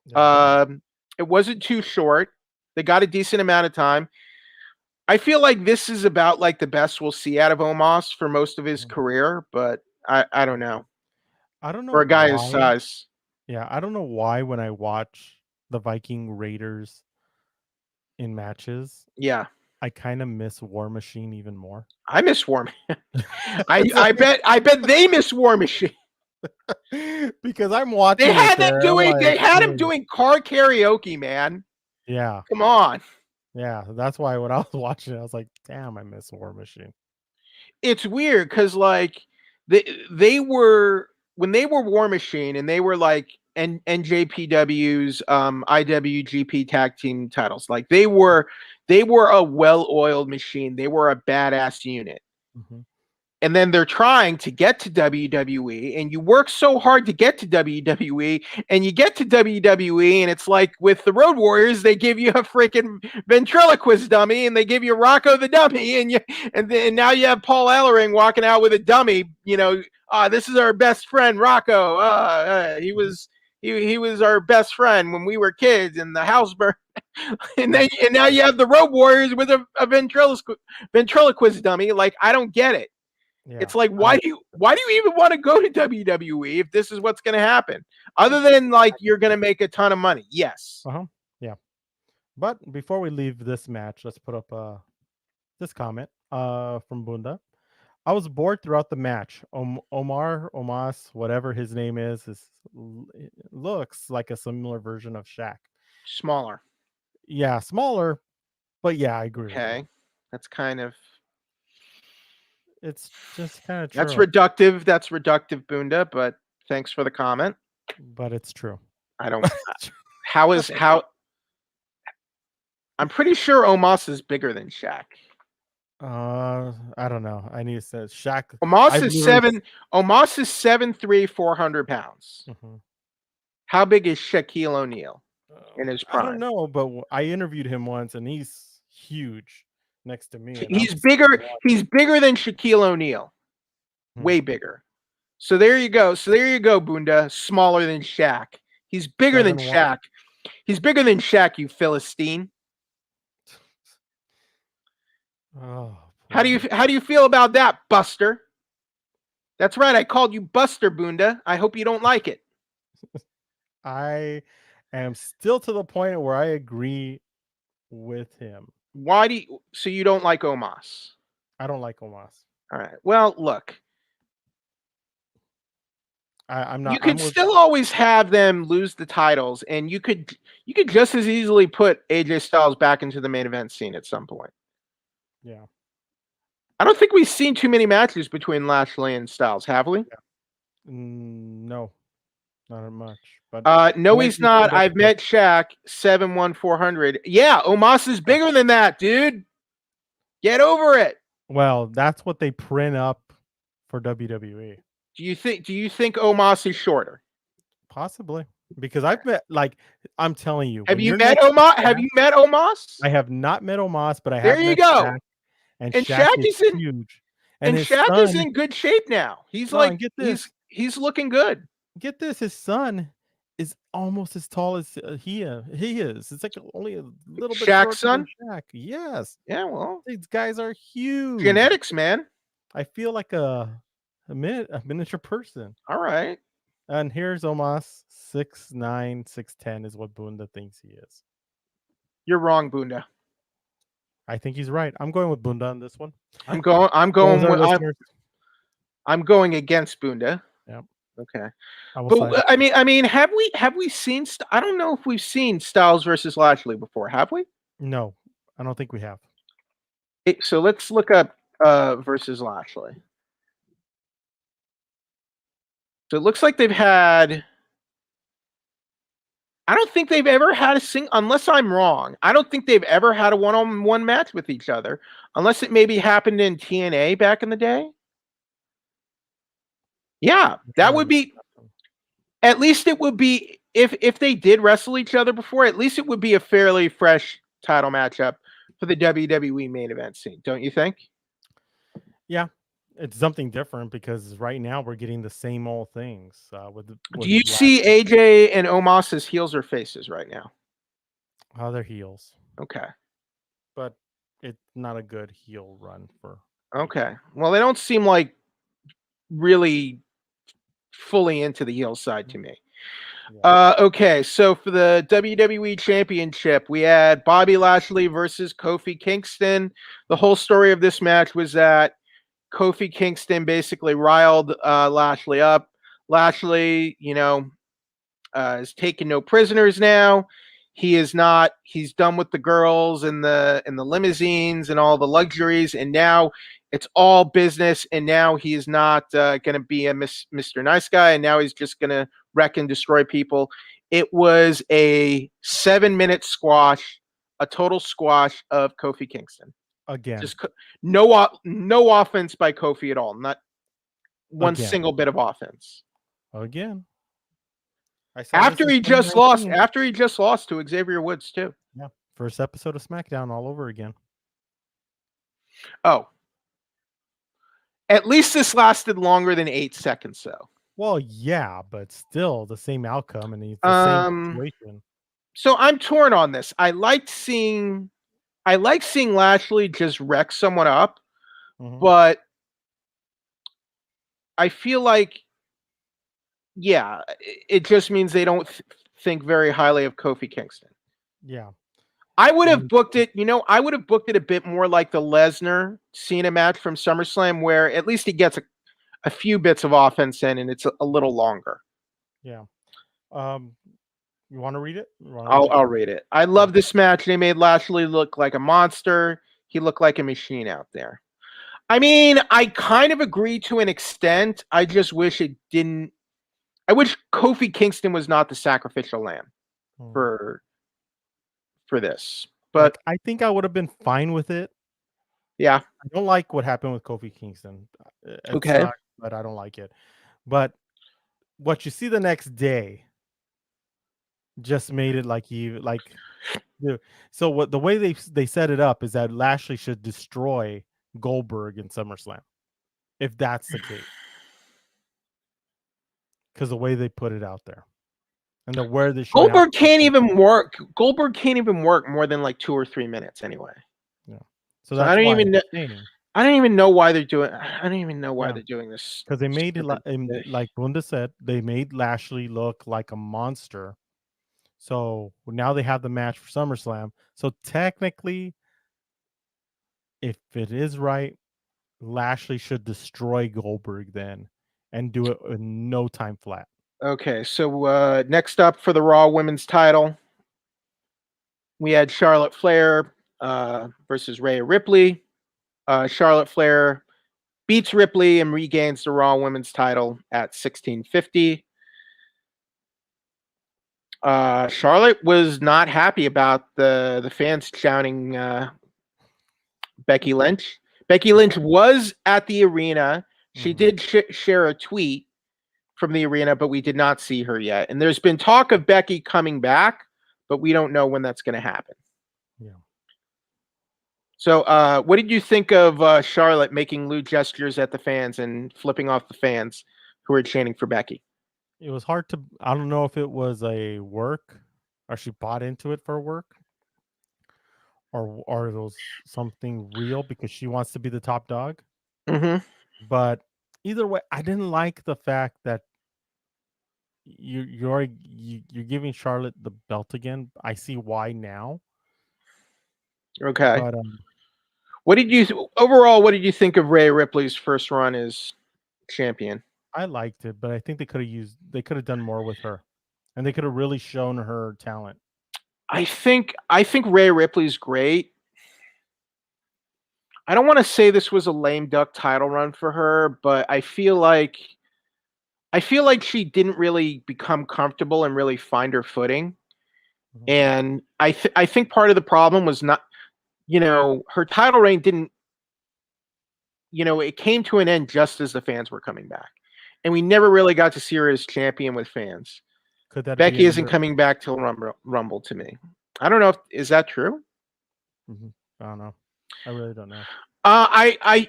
It wasn't too short. They got a decent amount of time. I feel like this is about like the best we'll see out of Omos for most of his career, but I don't know. I don't know for a guy his size. Yeah, I don't know why when I watch the Viking Raiders in matches, I kind of miss War Machine even more. I miss War Machine. I bet they miss War Machine. Because I'm watching. They had him doing car karaoke, man. Yeah. Come on. Yeah, that's why when I was watching it, I was like, damn, I miss War Machine. It's weird because like they were when they were War Machine and they were like NJPW's IWGP tag team titles. Like they were a well-oiled machine. They were a badass unit. and then they're trying to get to WWE, and you work so hard to get to WWE, and you get to WWE, and it's like with the Road Warriors, they give you a freaking ventriloquist dummy, and they give you Rocco the dummy, and now you have Paul Ellering walking out with a dummy. This is our best friend Rocco. He was our best friend when we were kids, and the house burned. and now you have the Road Warriors with a ventriloquist dummy. Like, I don't get it. Yeah. It's like, why do you even want to go to WWE if this is what's going to happen? Other than like you're going to make a ton of money. Yes. Yeah. But before we leave this match, let's put up this comment from Bunda. I was bored throughout the match. Omos, whatever his name is looks like a similar version of Shaq. Smaller. Yeah, smaller. But yeah, I agree. Okay. That's kind of... It's just kind of true. That's reductive. That's reductive, Bunda, but thanks for the comment. But it's true. I don't... how... I'm pretty sure Omos is bigger than Shaq. I don't know. I need to say Shaq. Omos is 7'3", 400 pounds. Mm-hmm. How big is Shaquille O'Neal in his prime? I don't know, but I interviewed him once, and he's huge next to me. He's bigger. He's bigger than Shaquille O'Neal. Way bigger. So there you go. Bunda. Smaller than Shaq. He's bigger than Shaq. He's bigger than Shaq, you Philistine. Oh, how do you feel about that, Buster? That's right. I called you Buster, Bunda. I hope you don't like it. I am still to the point where I agree with him. So you don't like Omos? I don't like Omos. All right. Well, look. I'm not. You could still always have them lose the titles, and you could just as easily put AJ Styles back into the main event scene at some point. Yeah. I don't think we've seen too many matches between Lashley and Styles, have we? Yeah. No, not much. But no, he's not. I've met Shaq, 7'1", 400. Yeah, Omos is bigger than that, dude. Get over it. Well, that's what they print up for WWE. Do you think Omos is shorter? Possibly, because I've met, like, I'm telling you. Have you met Omos? Have you met Omos? I have not met Omos, but I have. There you go. Shaq, and Shaq is huge. And Shaq is in good shape now. He's he's looking good. Get this, his son is almost as tall as he is. It's like only a little bit shorter son? than Shaq. Yes. Yeah, well, these guys are huge. Genetics, man. I feel like a miniature person. All right. And here's Omos, 6'9", 6'10" is what Bunda thinks he is. You're wrong, Bunda. I think he's right. I'm going with Bunda on this one. I'm going against Bunda. Yeah. Okay. But I mean, have we seen? I don't know if we've seen Styles versus Lashley before. Have we? No, I don't think we have. So let's look up versus Lashley. So it looks like they've had. I don't think they've ever had unless I'm wrong. I don't think they've ever had a one-on-one match with each other, unless it maybe happened in TNA back in the day. Yeah, that would be. At least it would be if they did wrestle each other before. At least it would be a fairly fresh title matchup for the WWE main event scene, don't you think? Yeah. It's something different because right now we're getting the same old things. Do you see AJ and Omos as heels or faces right now? Oh, they're heels. Okay. But it's not a good heel run for. Okay. Well, they don't seem like really fully into the heel side to me. Yeah. Okay. So for the WWE Championship, we had Bobby Lashley versus Kofi Kingston. The whole story of this match was that Kofi Kingston basically riled Lashley up. Lashley, is taking no prisoners now. He's done with the girls and the limousines and all the luxuries, and now it's all business. And now he is not going to be a Mr. Nice Guy, and now he's just going to wreck and destroy people. It was a 7-minute squash, a total squash of Kofi Kingston. again, Just no offense by Kofi at all. Not one again, single bit of offense. again. I saw this in After he just lost to Xavier Woods too. Yeah, first episode of SmackDown all over again. Oh, at least this lasted longer than 8 seconds, though. Well, yeah, but still the same outcome, and it's the same situation. So I'm torn on this. I like seeing Lashley just wreck someone up, but I feel like, yeah, it just means they don't think very highly of Kofi Kingston. Yeah. I would have booked it, I would have booked it a bit more like the Lesnar Cena match from SummerSlam, where at least he gets a few bits of offense in, and it's a little longer. Yeah. You want to read it? I'll read it. I love this match. They made Lashley look like a monster. He looked like a machine out there. I mean, I kind of agree to an extent. I just wish it didn't. I wish Kofi Kingston was not the sacrificial lamb for this. But I think I would have been fine with it. Yeah. I don't like what happened with Kofi Kingston. Okay. Sucks, but I don't like it. But what you see the next day just made it like so what the way they set it up is that Lashley should destroy Goldberg in SummerSlam, if that's the case, because the way they put it out there, and where they Goldberg can't even work. Goldberg can't even work more than like 2 or 3 minutes anyway. Yeah. So that's I don't even know. I don't even know why they're doing. I don't even know why they're doing this. Because they made it like Bunda said, they made Lashley look like a monster. So now they have the match for SummerSlam. So technically, if it is right, Lashley should destroy Goldberg then and do it in no time flat. Okay, so next up for the Raw Women's title, we had Charlotte Flair versus Rhea Ripley. Charlotte Flair beats Ripley and regains the Raw Women's title at 16:50. Charlotte was not happy about the fans shouting Becky Lynch. Becky Lynch was at the arena. She did share a tweet from the arena, but we did not see her yet. And there's been talk of Becky coming back, but we don't know when that's going to happen. Yeah. So what did you think of Charlotte making lewd gestures at the fans and flipping off the fans who were chanting for Becky? It was hard to, I don't know if it was a work or she bought into it for work or it was something real because she wants to be the top dog. But either way, I didn't like the fact that you're giving Charlotte the belt again. I see why now. Okay. But what did you think of Rhea Ripley's first run as champion? I liked it, but I think they could have done more with her, and they could have really shown her talent. I think Rhea Ripley's great. I don't want to say this was a lame duck title run for her, but I feel like she didn't really become comfortable and really find her footing. And I think part of the problem was not, her title reign didn't, it came to an end just as the fans were coming back. And we never really got to see her as champion with fans. Becky isn't coming back till Rumble to me. I don't know is that true? I don't know. I really don't know. I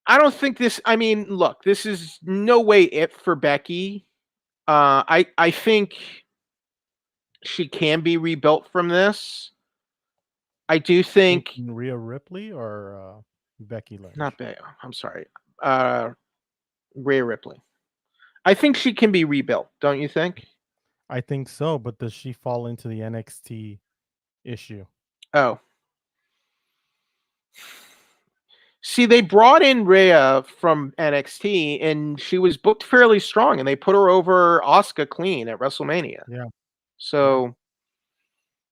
don't think this. I mean, look, this is no way it for Becky. I think she can be rebuilt from this. I do think Rhea Ripley or Becky Lynch. Not Becky. I'm sorry, Rhea Ripley. I think she can be rebuilt. Don't you think? I think so, but does she fall into the NXT issue? Oh. See, they brought in Rhea from NXT, and she was booked fairly strong, and they put her over Asuka clean at WrestleMania. Yeah. So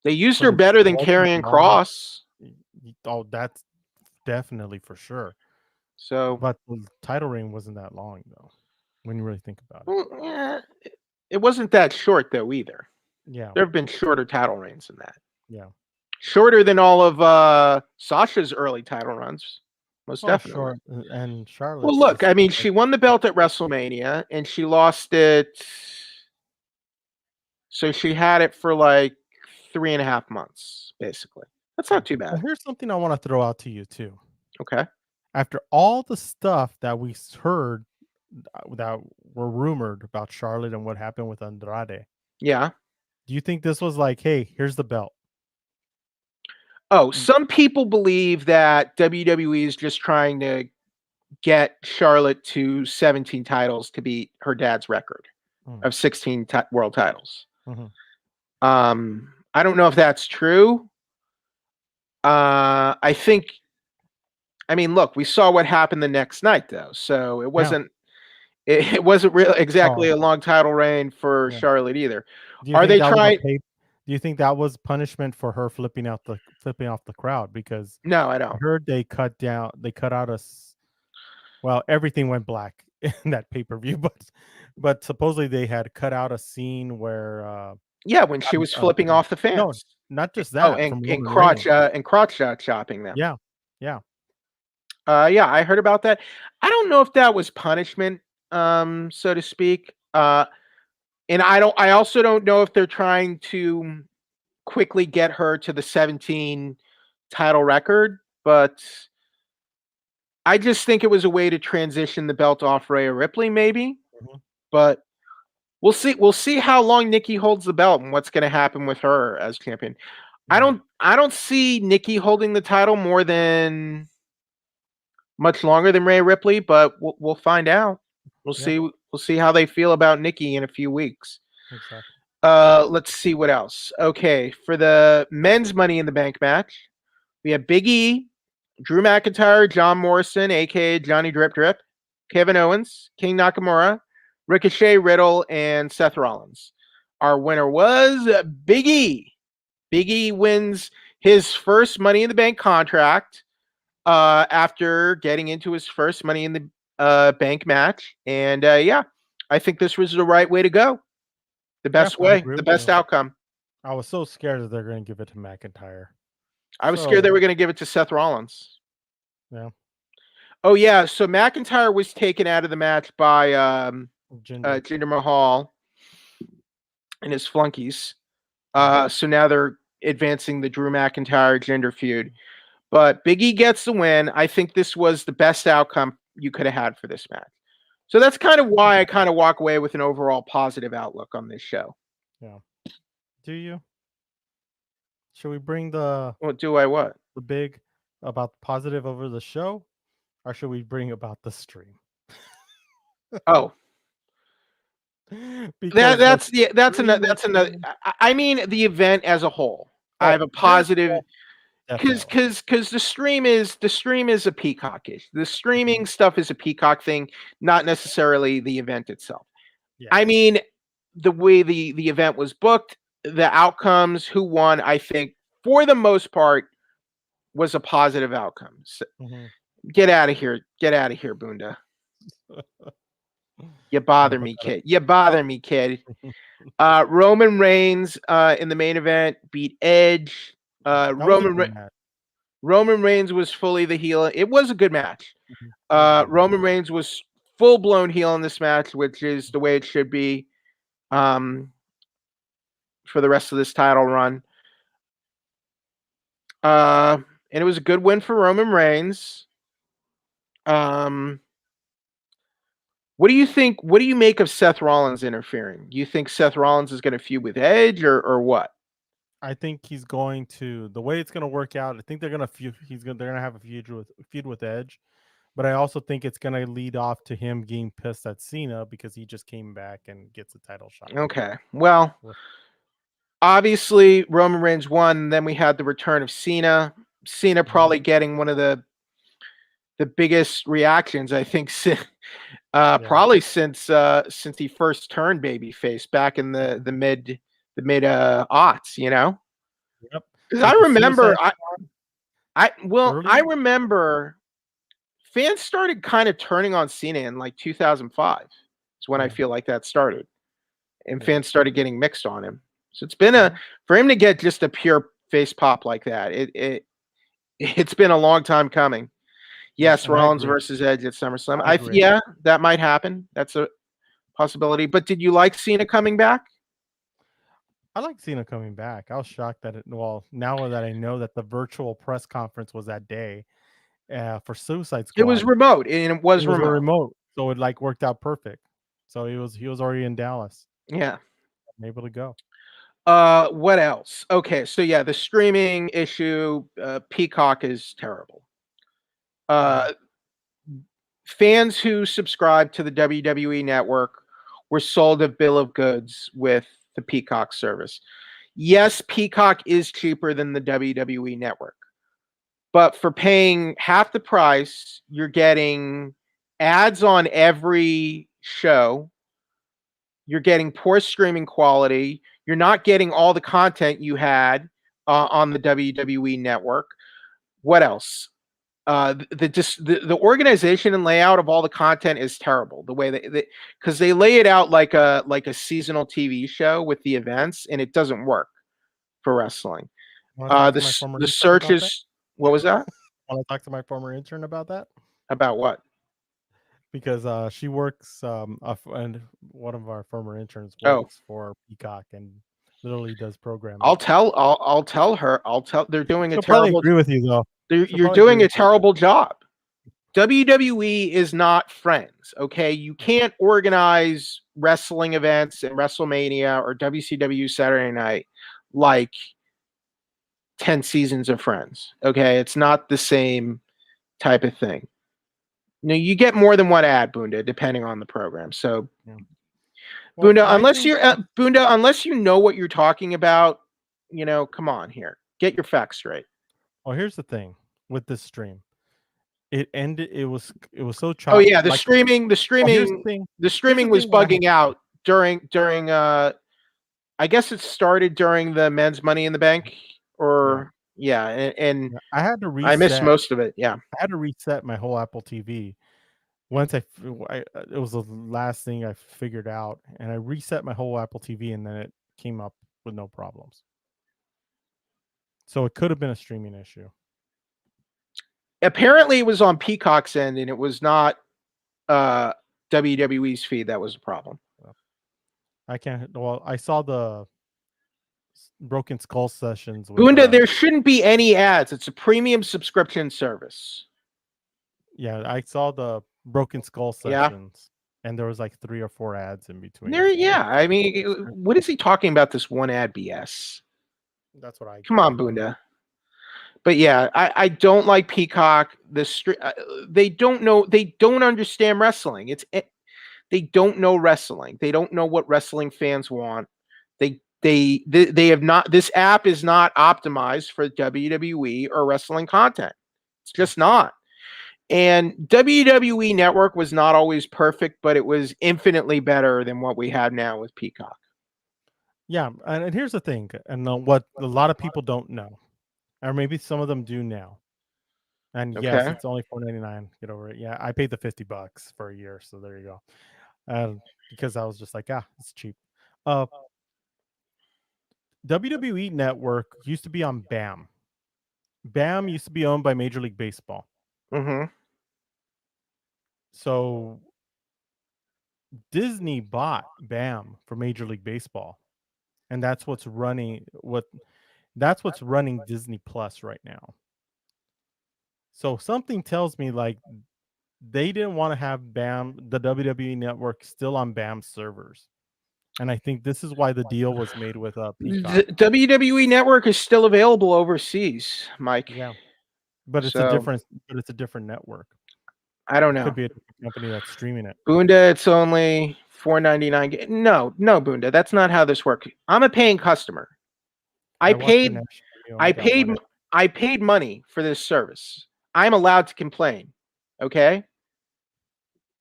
they used her better than Karrion Kross. Oh, that's definitely for sure. So, but the title reign wasn't that long though, when you really think about it. Well, yeah, it wasn't that short though either. Yeah, there have been shorter title reigns than that. Yeah. Shorter than all of Sasha's early title runs, most definitely. Sure. And Charlotte. Well, look, I mean, she won the belt at WrestleMania, and she lost it. So she had it for like 3.5 months, basically. That's not too bad. Well, here's something I want to throw out to you too. Okay. After all the stuff that we heard that were rumored about Charlotte and what happened with Andrade, Yeah. do you think this was like, hey, here's the belt? Oh, some people believe that WWE is just trying to get Charlotte to 17 titles to beat her dad's record of 16 world titles. I don't know if that's true. I think, I mean, look, we saw what happened the next night, though, so it wasn't. It wasn't really exactly a long title reign for Charlotte either. Are they trying? Do you think that was punishment for her flipping off the crowd? Because no, I don't. I heard they cut out well, everything went black in that pay-per-view, but supposedly they had cut out a scene where when she was flipping off the fans. No, not just that. And crotch chopping them. Yeah. Yeah, I heard about that. I don't know if that was punishment, so to speak. And I also don't know if they're trying to quickly get her to the 17 title record, but I just think it was a way to transition the belt off Rhea Ripley, maybe. But we'll see. We'll see how long Nikki holds the belt and what's going to happen with her as champion. I don't see Nikki holding the title much longer than Rhea Ripley, but we'll find out. We'll see. We'll see how they feel about Nikki in a few weeks. Exactly. Let's see what else. Okay, for the men's Money in the Bank match, we have Big E, Drew McIntyre, John Morrison, aka Johnny Drip Drip, Kevin Owens, King Nakamura, Ricochet, Riddle, and Seth Rollins. Our winner was Big E. Big E wins his first Money in the Bank contract after getting into his first Money in the Bank match. And I think this was the right way to go. The best way, the best outcome. I was so scared that they're going to give it to McIntyre. I was scared they were going to give it to Seth Rollins. Yeah. Oh, yeah. So McIntyre was taken out of the match by Jinder Mahal and his flunkies. So now they're advancing the Drew McIntyre Jinder feud. But Big E gets the win. I think this was the best outcome you could have had for this match. So that's kind of why I kind of walk away with an overall positive outlook on this show. Yeah. Do you? Should we bring the what? The big about positive over the show, or should we bring about the stream? Oh. That's another. I mean, the event as a whole. I have a positive because the stream is a peacock-ish. The streaming stuff is a peacock thing, not necessarily the event itself. Yeah. I mean, the way the event was booked, the outcomes, who won, I think for the most part was a positive outcome. So, get out of here, Bunda. You bother me, kid. Roman Reigns in the main event beat Edge. Roman Reigns was fully the heel. It was a good match. Roman Reigns was full-blown heel in this match, which is the way it should be for the rest of this title run. And it was a good win for Roman Reigns. What do you think? What do you make of Seth Rollins interfering? Do you think Seth Rollins is going to feud with Edge or what? I think he's going to, the way it's going to work out, I think they're going to have a feud with Edge, but I also think it's going to lead off to him getting pissed at Cena because he just came back and gets a title shot. Okay. Well, obviously Roman Reigns won, then we had the return of Cena. Cena probably getting one of the biggest reactions, I think, probably since he first turned babyface back in the mid aughts, you know. Yep. Because I remember, I remember fans started kind of turning on Cena in like 2005. Is when I feel like that started, and fans started getting mixed on him. So it's been for him to get just a pure face pop like that. It's been a long time coming. Yes, And I Rollins agree. versus Edge at SummerSlam. I agree. Yeah, that might happen. That's a possibility. But did you like Cena coming back? I like Cena coming back. I was shocked that now that I know that the virtual press conference was that day for Suicide Squad. It was remote, and it was a remote, so it like worked out perfect. So he was already in Dallas. Yeah. I'm able to go. What else? Okay, so yeah, the streaming issue, Peacock is terrible. Fans who subscribe to the WWE network were sold a bill of goods with the Peacock service. Yes, Peacock is cheaper than the WWE network, but for paying half the price, you're getting ads on every show. You're getting poor streaming quality. You're not getting all the content you had on the WWE network. What else? The organization and layout of all the content is terrible. The way because they lay it out like a seasonal TV show with the events, and it doesn't work for wrestling. The search is what was that? Want to talk to my former intern about that? About what? Because she works and one of our former interns works for Peacock and literally does programming. I'll tell her. They're doing She'll a terrible. Agree with you though. You're doing a terrible job. WWE is not Friends, okay? You can't organize wrestling events and WrestleMania or WCW Saturday Night like 10 seasons of Friends, okay? It's not the same type of thing. No, you get more than one ad, Bunda, depending on the program. So, yeah. Well, Bunda, unless you know what you're talking about, come on here, get your facts straight. Well, here's the thing with this stream. It ended. It was so choppy. Oh yeah, the streaming was bugging out during. I guess it started during the men's Money in the Bank, or and I had to reset. I missed most of it. Yeah, I had to reset my whole Apple TV. Once it was the last thing I figured out, and I reset my whole Apple TV, and then it came up with no problems. So it could have been a streaming issue. Apparently, it was on Peacock's end, and it was not WWE's feed that was a problem. I can't. Well, I saw the Broken Skull sessions. Bunda, there shouldn't be any ads. It's a premium subscription service. Yeah, I saw the Broken Skull sessions, and there was like 3 or 4 ads in between. I mean, what is he talking about? This one ad BS. That's what I. Come on, Bunda. But yeah, I don't like Peacock. They don't know. They don't understand wrestling. They don't know wrestling. They don't know what wrestling fans want. They have not. This app is not optimized for WWE or wrestling content. It's just not. And WWE Network was not always perfect, but it was infinitely better than what we have now with Peacock. Yeah, and here's the thing, and what a lot of people don't know, or maybe some of them do now. And yes, it's only $4.99. Get over it. Yeah, I paid the $50 for a year, so there you go. Because I was just like, it's cheap. WWE Network used to be on BAM. BAM used to be owned by Major League Baseball. Mm-hmm. So Disney bought BAM for Major League Baseball, and that's what's running Disney Plus right now. So something tells me like they didn't want to have BAM, the WWE Network, still on BAM servers. And I think this is why the deal was made with Peacock. The WWE Network is still available overseas, Mike. Yeah, but it's a different network. I don't know. It could be a different company that's streaming it. Bunda, it's only $4.99. No, Bunda, that's not how this works. I'm a paying customer. I paid money for this service. I'm allowed to complain. Okay.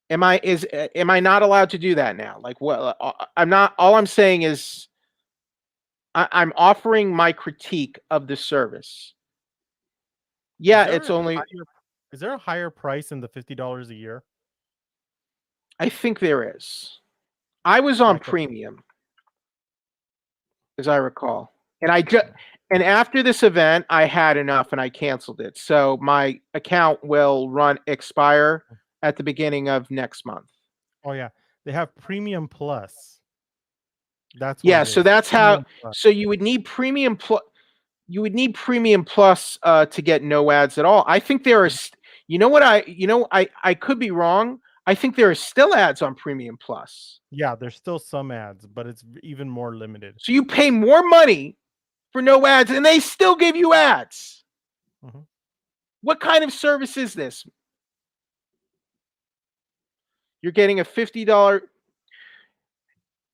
Am I not allowed to do that now? Like, what? I'm not. All I'm saying is I'm offering my critique of the service. Yeah, it's only. Is there a higher price than the $50 a year? I think there is. I was on premium, as I recall, and And after this event, I had enough and I canceled it. So my account will expire at the beginning of next month. Oh yeah, they have Premium Plus. That's what Yeah, it so is. that's how. Premium Plus. So you would need Premium Plus. You would need Premium Plus to get no ads at all. I think there is. You know what? I could be wrong. I think there are still ads on Premium Plus. Yeah, there's still some ads, but it's even more limited. So you pay more money for no ads, and they still give you ads. Mm-hmm. What kind of service is this? You're getting a $50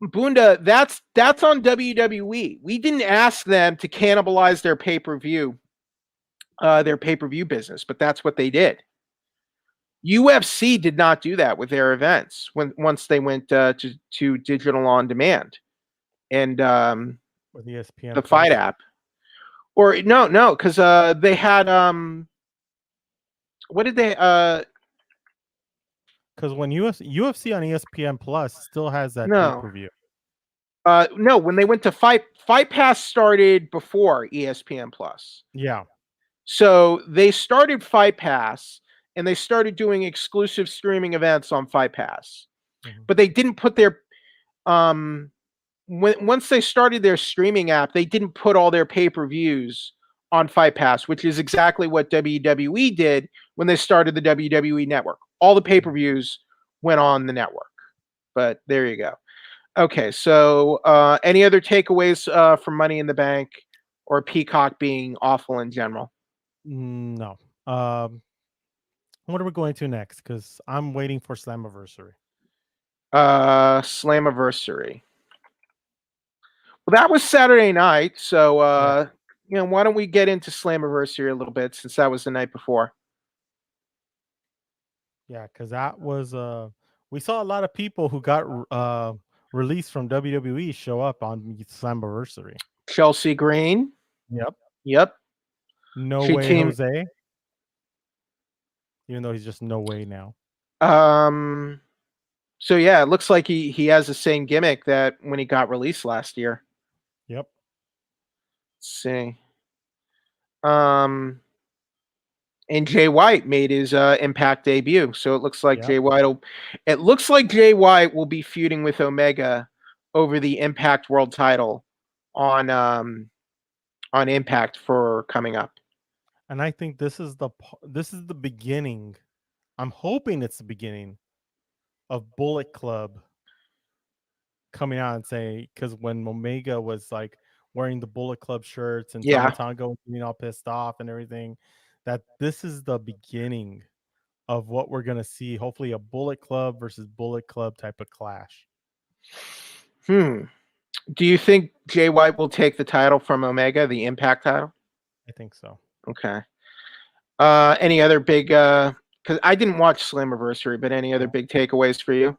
Bunda. That's on WWE. We didn't ask them to cannibalize their pay-per-view business, but that's what they did. UFC did not do that with their events once they went to digital on demand and With ESPN the Plus. Fight app. Or no, because they had what did they Because when UFC on ESPN Plus still has that No. pay-per-view. No, when they went to Fight Pass started before ESPN Plus. Yeah. So they started Fight Pass and they started doing exclusive streaming events on Fight Pass. Mm-hmm. But they didn't put their once they started their streaming app, they didn't put all their pay-per-views on Fight Pass, which is exactly what WWE did when they started the WWE network. All the pay-per-views went on the network. But there you go. Okay, so any other takeaways from Money in the Bank or Peacock being awful in general? No. What are we going to next? Because I'm waiting for Slammiversary. Slammiversary. Well, that was Saturday night, so why don't we get into Slammiversary a little bit since that was the night before? Yeah, because that was we saw a lot of people who got released from WWE show up on Slammiversary. Chelsea Green. Yep. No She Way came- Jose. Even though he's just No Way now. So yeah, it looks like he has the same gimmick that when he got released last year. Yep. Let's see. And Jay White made his Impact debut. So it looks like Jay White will be feuding with Omega over the Impact World title on Impact for coming up. And I think this is the beginning. I'm hoping it's the beginning of Bullet Club coming out and saying, because when Omega was like wearing the Bullet Club shirts and Tama Tonga being all pissed off and everything, that this is the beginning of what we're gonna see. Hopefully, a Bullet Club versus Bullet Club type of clash. Do you think Jay White will take the title from Omega, the Impact title? I think so. Okay. Any other big? Because I didn't watch Slammiversary, but any other big takeaways for you?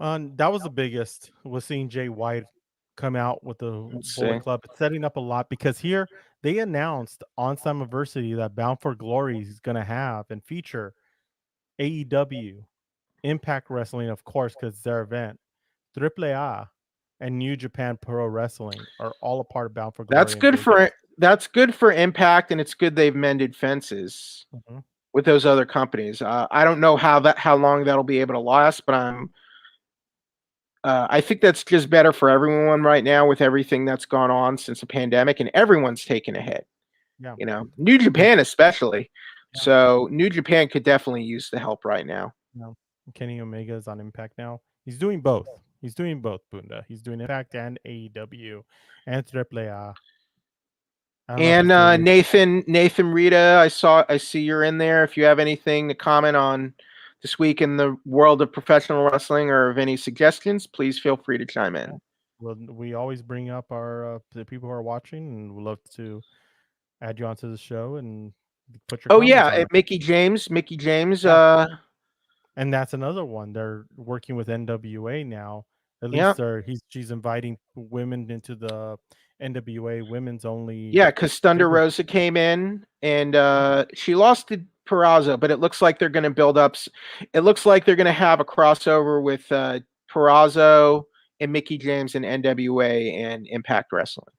That was the biggest. Was seeing Jay White come out with the Bullet Club. It's setting up a lot because here they announced on Slammiversary that Bound for Glory is going to have and feature AEW, Impact Wrestling, of course, because it's their event, AAA, and New Japan Pro Wrestling are all a part of Bound for Glory. That's good for Impact, and it's good they've mended fences with those other companies. I don't know how long that'll be able to last, but I think that's just better for everyone right now with everything that's gone on since the pandemic, and everyone's taken a hit. Yeah. New Japan especially. Yeah. So New Japan could definitely use the help right now. Yeah. Kenny Omega is on Impact now. He's doing both. Bunda. He's doing Impact and AEW and AAA. And Nathan Rita, I see you're in there. If you have anything to comment on this week in the world of professional wrestling or have any suggestions, please feel free to chime in. Well, we always bring up our the people who are watching, and we'd love to add you onto the show and put your. Oh yeah, Mickey James. Yeah. And that's another one. They're working with NWA now. At least she's inviting women into the NWA women's only. Yeah, because Thunder Rosa came in and she lost to Peraza, but it looks like they're going to build up. It looks like they're going to have a crossover with Peraza and Mickey James and NWA and Impact Wrestling.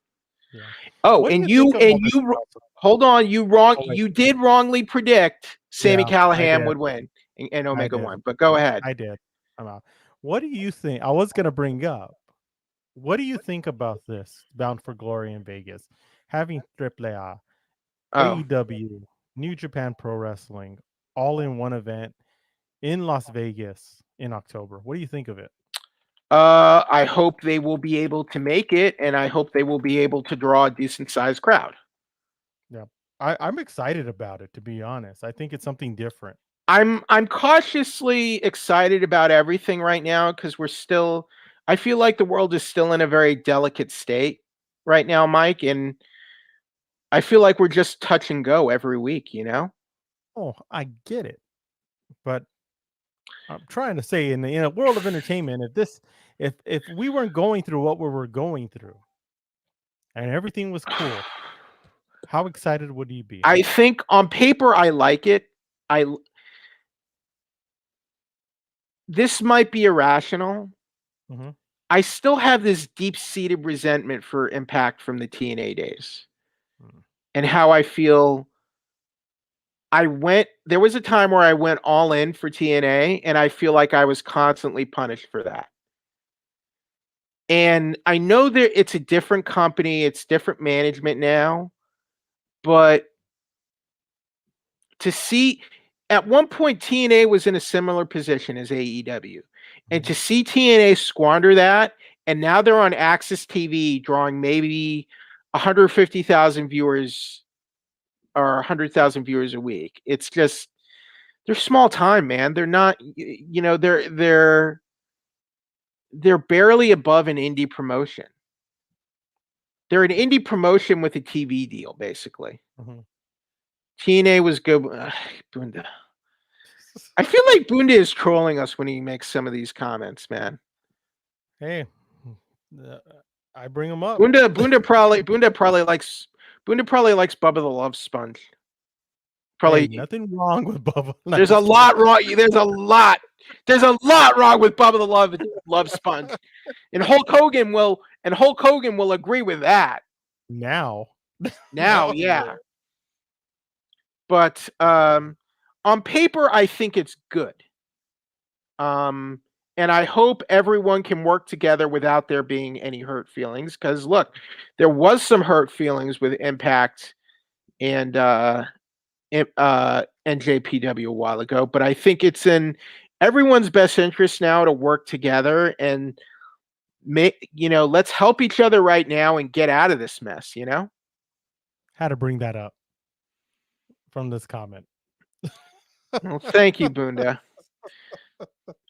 Yeah. Oh, What do and you you think of and all this you announcement? hold on, Oh, wait. you did wrongly predict Sami Yeah, I Callihan did. would win and I Omega did. won. But go ahead. I did. I'm out. What do you think? I was gonna bring up. What do you think about this Bound for Glory in Vegas, having AAA, Oh. AEW, New Japan Pro Wrestling, all in one event in Las Vegas in October? What do you think of it? I hope they will be able to make it, and I hope they will be able to draw a decent sized crowd. Yeah, I'm excited about it. To be honest, I think it's something different. I'm cautiously excited about everything right now because we're still. I feel like the world is still in a very delicate state right now, Mike, and I feel like we're just touch and go every week. You know. Oh, I get it, but I'm trying to say in a world of entertainment, if we weren't going through what we were going through and everything was cool, how excited would you be? I think on paper I like it. I This might be irrational. Hmm. I still have this deep-seated resentment for Impact from the TNA days and how I feel. There was a time where I went all in for TNA, and I feel like I was constantly punished for that. And I know that it's a different company, it's different management now, but to see at one point TNA was in a similar position as AEW. And to see TNA squander that, and now they're on Access TV drawing maybe 150,000 viewers or 100,000 viewers a week. It's just they're small time, man. They're not they're barely above an indie promotion. They're an indie promotion with a TV deal, basically. Hmm. TNA was good. Bunda. I feel like Bunda is trolling us when he makes some of these comments, man. Hey, uh, I bring them up. Bunda probably likes Bubba the Love Sponge. Hey, Probably nothing wrong with Bubba. I'm there's a just kidding. lot wrong. There's a lot wrong with Bubba the Love Sponge. And Hulk Hogan will agree with that. Now, Now, he will. yeah. But on paper, I think it's good. And I hope everyone can work together without there being any hurt feelings. Because look, there was some hurt feelings with Impact and NJPW a while ago, but I think it's in everyone's best interest now to work together and let's help each other right now and get out of this mess. Had to bring that up from this comment. Well, thank you, Bunda.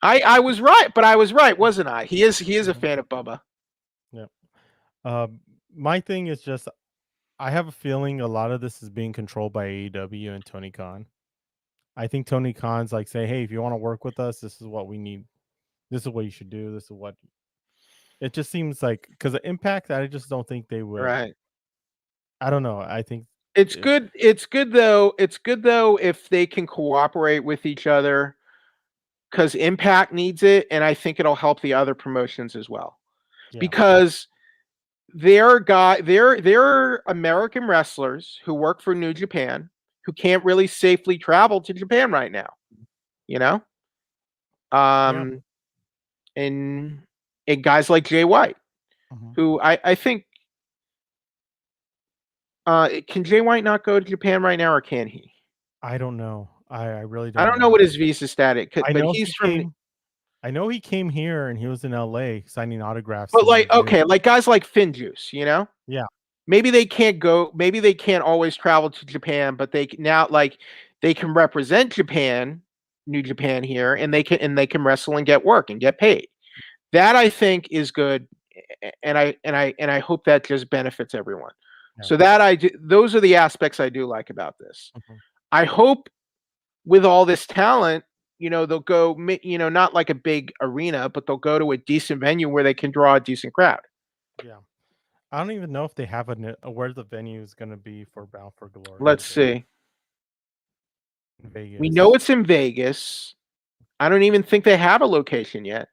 I was right, but I was right, wasn't I? He is a fan of Bubba. Yeah. My thing is just I have a feeling a lot of this is being controlled by AEW and Tony Khan. I think Tony Khan's like say, hey, if you want to work with us, this is what we need. This is what you should do. This is what it just seems like because of Impact, I just don't think they would. Right. I don't know. I think It's good. It's good though. It's good though if they can cooperate with each other because Impact needs it, and I think it'll help the other promotions as well. yeah. Because they're American wrestlers who work for New Japan who can't really safely travel to Japan right now. You know? Yeah. And guys like Jay White, who I think can Jay White not go to Japan right now, or can he? I don't know. I really I don't don't know know. what his visa status, I but know he's he from. came. I know he came here and he was in LA signing autographs. But like, okay, like guys like Finn Juice, Yeah. maybe they can't go. Maybe they can't always travel to Japan, but they now they can represent Japan, New Japan here, and they can wrestle and get work and get paid. That I think is good, and I hope that just benefits everyone. Yeah. So those are the aspects I do like about this. Mhm. I hope with all this talent, they'll go, not like a big arena, but they'll go to a decent venue where they can draw a decent crowd. Yeah. I don't even know if they have where the venue is going to be for Bound for Glory. Let's see. In Vegas. We know it's in Vegas. I don't even think they have a location yet.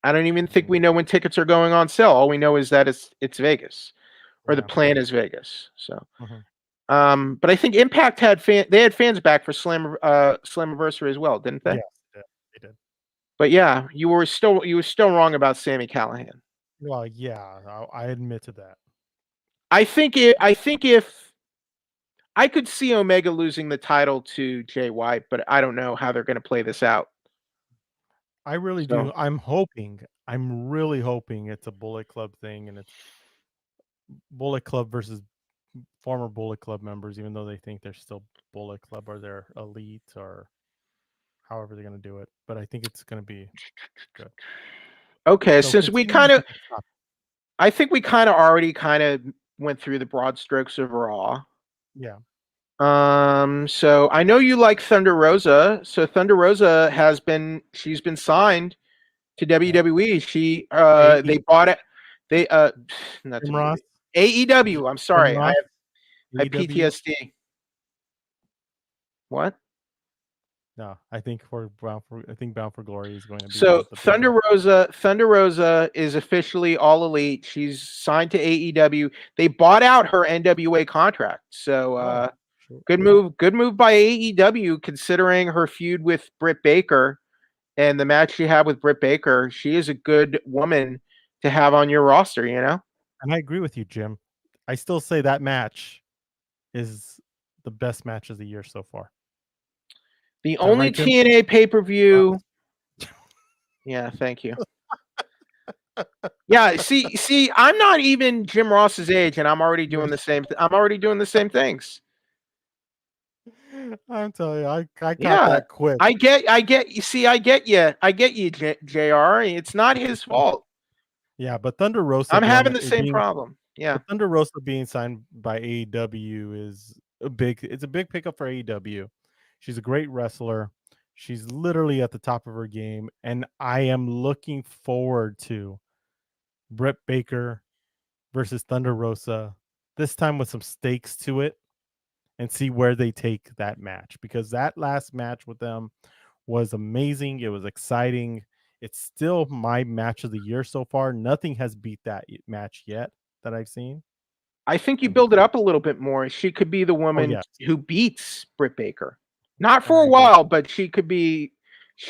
I don't even think we know when tickets are going on sale. All we know is that it's Vegas. or the Yeah. plan is Vegas. So, Mhm. but I think Impact had fans back for Slammiversary as well, didn't they? Yes, they did. But yeah, you were still wrong about Sami Callihan. Well, yeah, I admit to that. I think if I could see Omega losing the title to Jay White, but I don't know how they're going to play this out. I really So do. I'm really hoping it's a Bullet Club thing, and it's Bullet Club versus former Bullet Club members, even though they think they're still Bullet Club or they're elite or however they're going to do it. But I think it's going to be good. okay, So since we continuing kind of, with the topic, I think we kind of already kind of went through the broad strokes of Raw. yeah, So I know you like Thunder Rosa. So Thunder Rosa she's been signed to yeah. WWE. She AE, they bought it. They not Jim Ross, WWE. AEW. I'm Jim sorry. I Ross, have AEW. PTSD. What? No, I think Bound for Glory is going to be So the big one. Thunder Rosa is officially all elite. She's signed to AEW. They bought out her NWA contract. So Oh, sure. good move by AEW considering her feud with Britt Baker and the match she had with Britt Baker. She is a good woman to have on your roster, you know? And I agree with you, Jim. I still say that match is the best match of the year so far. The Is that only right, Jim? TNA pay-per-view. Yeah, thank you. Yeah, see, I'm not even Jim Ross's age, and I'm already doing the same. I'm already doing the same things. I'm telling you, I caught Yeah, that quick. I get. You see, I get you, Jr. It's not his fault. Yeah, but Thunder Rosa I'm having the is same problem. Yeah, but Thunder Rosa being signed by AEW is it's a big pickup for AEW. She's a great wrestler. She's literally at the top of her game, and I am looking forward to Britt Baker versus Thunder Rosa, this time with some stakes to it, and see where they take that match, because that last match with them was amazing. It was exciting. It's still my match of the year so far. Nothing has beat that match yet that I've seen. I think you build it up a little bit more. She could be the Oh woman yes, who beats Britt Baker. Not and for I a agree. while, but she could be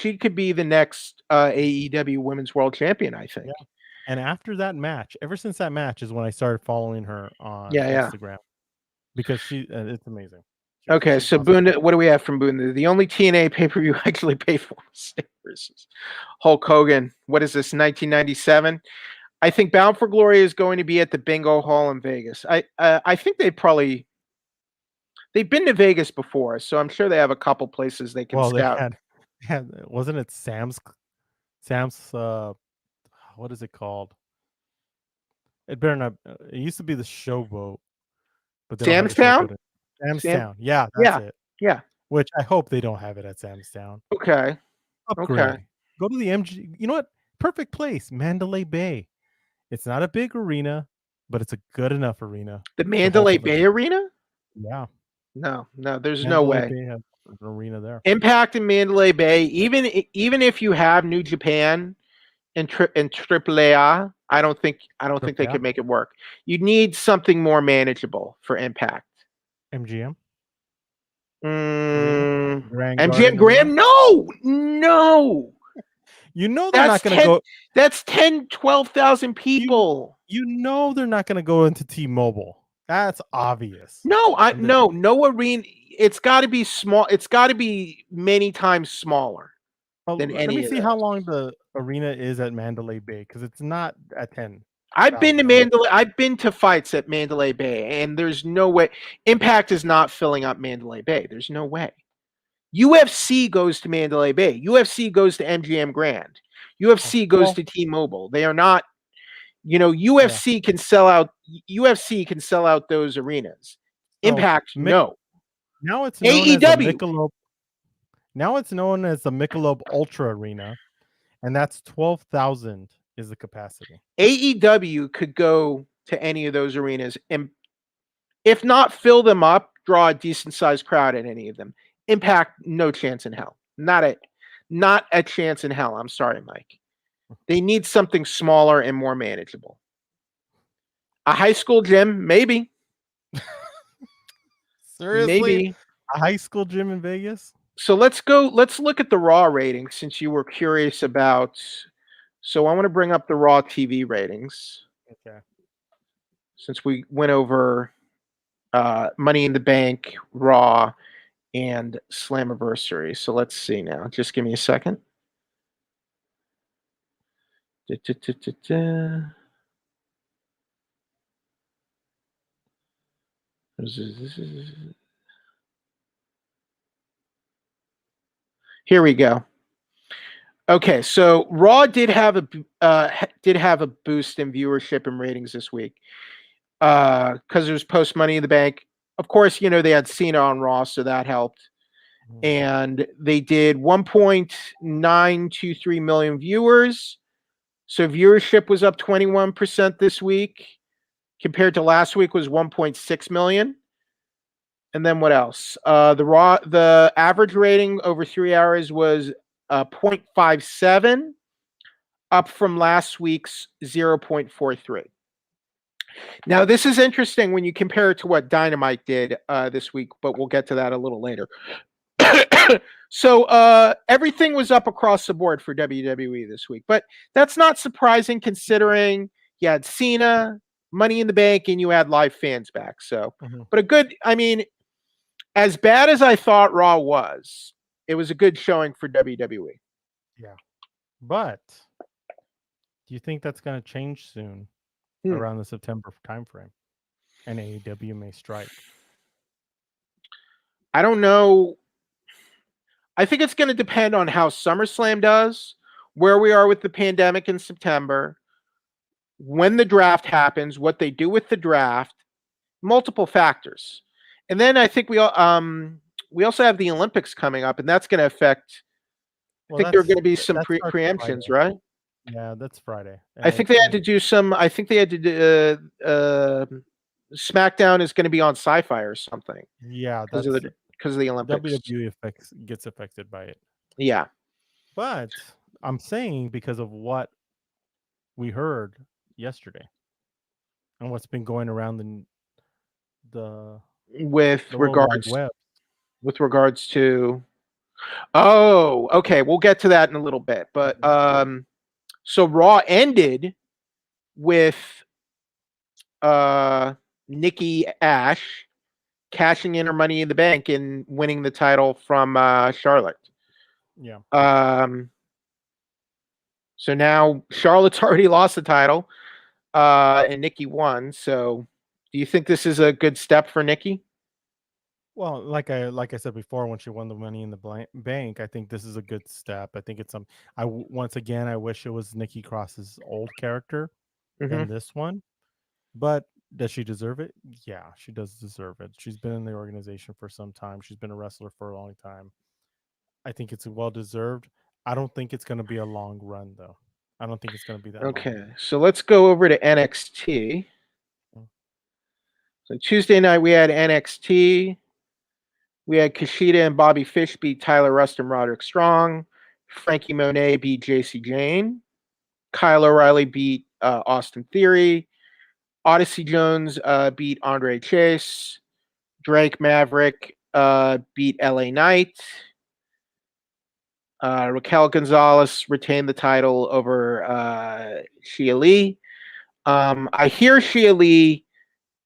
the next AEW Women's World Champion. I think. Yeah. And after that match, ever since that match is when I started following her on Yeah, yeah. Instagram, because it's amazing. Okay, She's so awesome. Boone, what do we have from Boone? The only TNA pay-per-view I actually paid for was versus Hulk Hogan. What is this, 1997? I think Bound for Glory is going to be at the Bingo Hall in Vegas. I think they've been to Vegas before, so I'm sure they have a couple places they can Well, they scout. had wasn't it Sam's what is it called? It better not. It used to be the Showboat, but they don't have Sam's the Town? Showboat in Sam's Sam? Town. Yeah, that's Yeah, it. yeah. Which I hope they don't have it at Sam's Town. Okay, okay. Upgrade. Go to the MG. You know what? Perfect place, Mandalay Bay. It's not a big arena, but it's a good enough arena The to hold Mandalay some. Bay Arena? Yeah, No, there's no Mandalay way. Bay has an arena there. Impact in Mandalay Bay, even if you have New Japan and AAA, I don't think they Yeah, could make it work. You need something more manageable for Impact. MGM Arena, Grand MGM Garden Arena. Graham? No. You know they're That's not going to 10. go. That's 10, 12,000 You people. you know they're not going to go into T-Mobile. That's obvious. No arena. It's got to be small. It's got to be many times smaller than Let me any of see how those. long the arena is at Mandalay Bay, because it's not at 10,000. I've been to Mandalay. I've been to fights at Mandalay Bay, and there's no way Impact is not filling up Mandalay Bay. There's no way. UFC goes to Mandalay Bay. UFC goes to MGM Grand. UFC goes to T-Mobile. They are not. UFC can sell out. UFC can sell out those arenas. Impact, no. Now it's known as the AEW. Michelob. Now it's known as the Michelob Ultra Arena, and that's 12,000 is the capacity. AEW could go to any of those arenas and, if not fill them up, draw a decent sized crowd at any of them. Impact, no chance in hell. Not a chance in hell. I'm sorry, Mike. They need something smaller and more manageable. A high school gym, maybe. Seriously, Maybe. a high school gym in Vegas? So let's look at the Raw ratings since you were curious about. So I want to bring up the Raw TV ratings Okay. since we went over Money in the Bank, Raw, and Slammiversary. So let's see now. Just give me a second. Da-da-da-da-da. Here we go. Okay, so Raw did have a boost in viewership and ratings this week because it was post Money in the Bank. Of course, you know they had Cena on Raw, so that helped. And they did 1.923 million viewers. So viewership was up 21% this week compared to last week was 1.6 million. And then what else? The average rating over 3 hours was 0.57, up from last week's 0.43. Now, this is interesting when you compare it to what Dynamite did this week, but we'll get to that a little later. So everything was up across the board for WWE this week, but that's not surprising considering you had Cena, Money in the Bank, and you had live fans back. So, but as bad as I thought Raw was, it was a good showing for WWE. Yeah, but do you think that's going to change soon, around the September timeframe, and AEW may strike? I don't know. I think it's going to depend on how SummerSlam does, where we are with the pandemic in September, when the draft happens, what they do with the draft, multiple factors. And then I think we also have the Olympics coming up, and that's going to affect. I think there are going to be some preemptions, Friday. right? Yeah, that's Friday. I think they had to do some. I think they had to do. Smackdown is going to be on Sci-Fi or something. Yeah, because of the Olympics. WWE gets affected by it. Yeah, but I'm saying because of what we heard yesterday and what's been going around the with World Wide Web. With regards to. Oh, okay. We'll get to that in a little bit, but so Raw ended with Nikki Ash cashing in her Money in the Bank and winning the title from Charlotte. Yeah. So now Charlotte's already lost the title, and Nikki won. So, do you think this is a good step for Nikki? Well, like I said before, when she won the Money in the Bank, I think this is a good step. I think it's once again, I wish it was Nikki Cross's old character in this one, but does she deserve it? Yeah, she does deserve it. She's been in the organization for some time. She's been a wrestler for a long time. I think it's well deserved. I don't think it's going to be a long run, though. I don't think it's going to be that long. Okay, so let's go over to NXT. So Tuesday night we had NXT. We had Kushida and Bobby Fish beat Tyler Rust and Roderick Strong. Frankie Monet beat JC Jane. Kyle O'Reilly beat Austin Theory. Odyssey Jones beat Andre Chase. Drake Maverick beat LA Knight. Raquel Gonzalez retained the title over Shia Lee. I hear Shia Lee,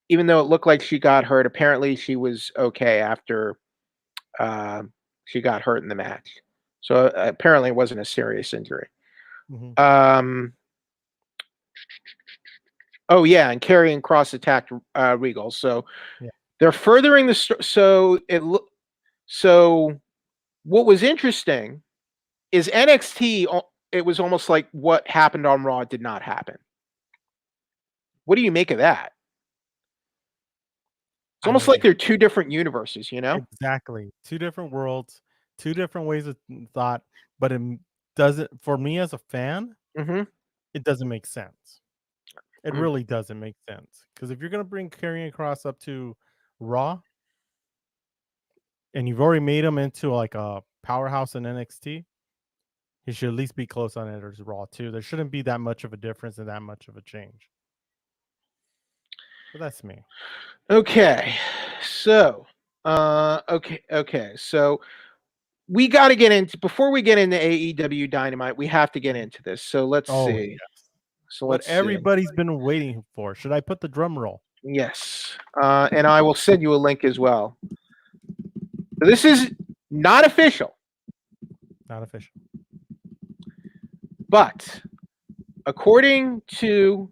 even though it looked like she got hurt, apparently she was okay after she got hurt in the match. So apparently it wasn't a serious injury. Oh yeah, and Karrion Kross attacked Regal. So they're furthering the so what was interesting is NXT. It was almost like what happened on Raw did not happen. What do you make of that? It's almost like they're two different universes, you know? Exactly. Two different worlds, two different ways of thought, but it doesn't, for me as a fan, it doesn't make sense. It really doesn't make sense. Because if you're going to bring Karrion Kross up to Raw, and you've already made him into like a powerhouse in NXT, he should at least be close on it as Raw too. There shouldn't be that much of a difference and that much of a change. But that's me. Okay, so okay, so we got to get into before we get into AEW Dynamite. We have to get into this. So let's Oh see. yes. So What let's see. everybody's been waiting for. Should I put the drum roll? Yes, and I will send you a link as well. So this is not official, Not official. but according to,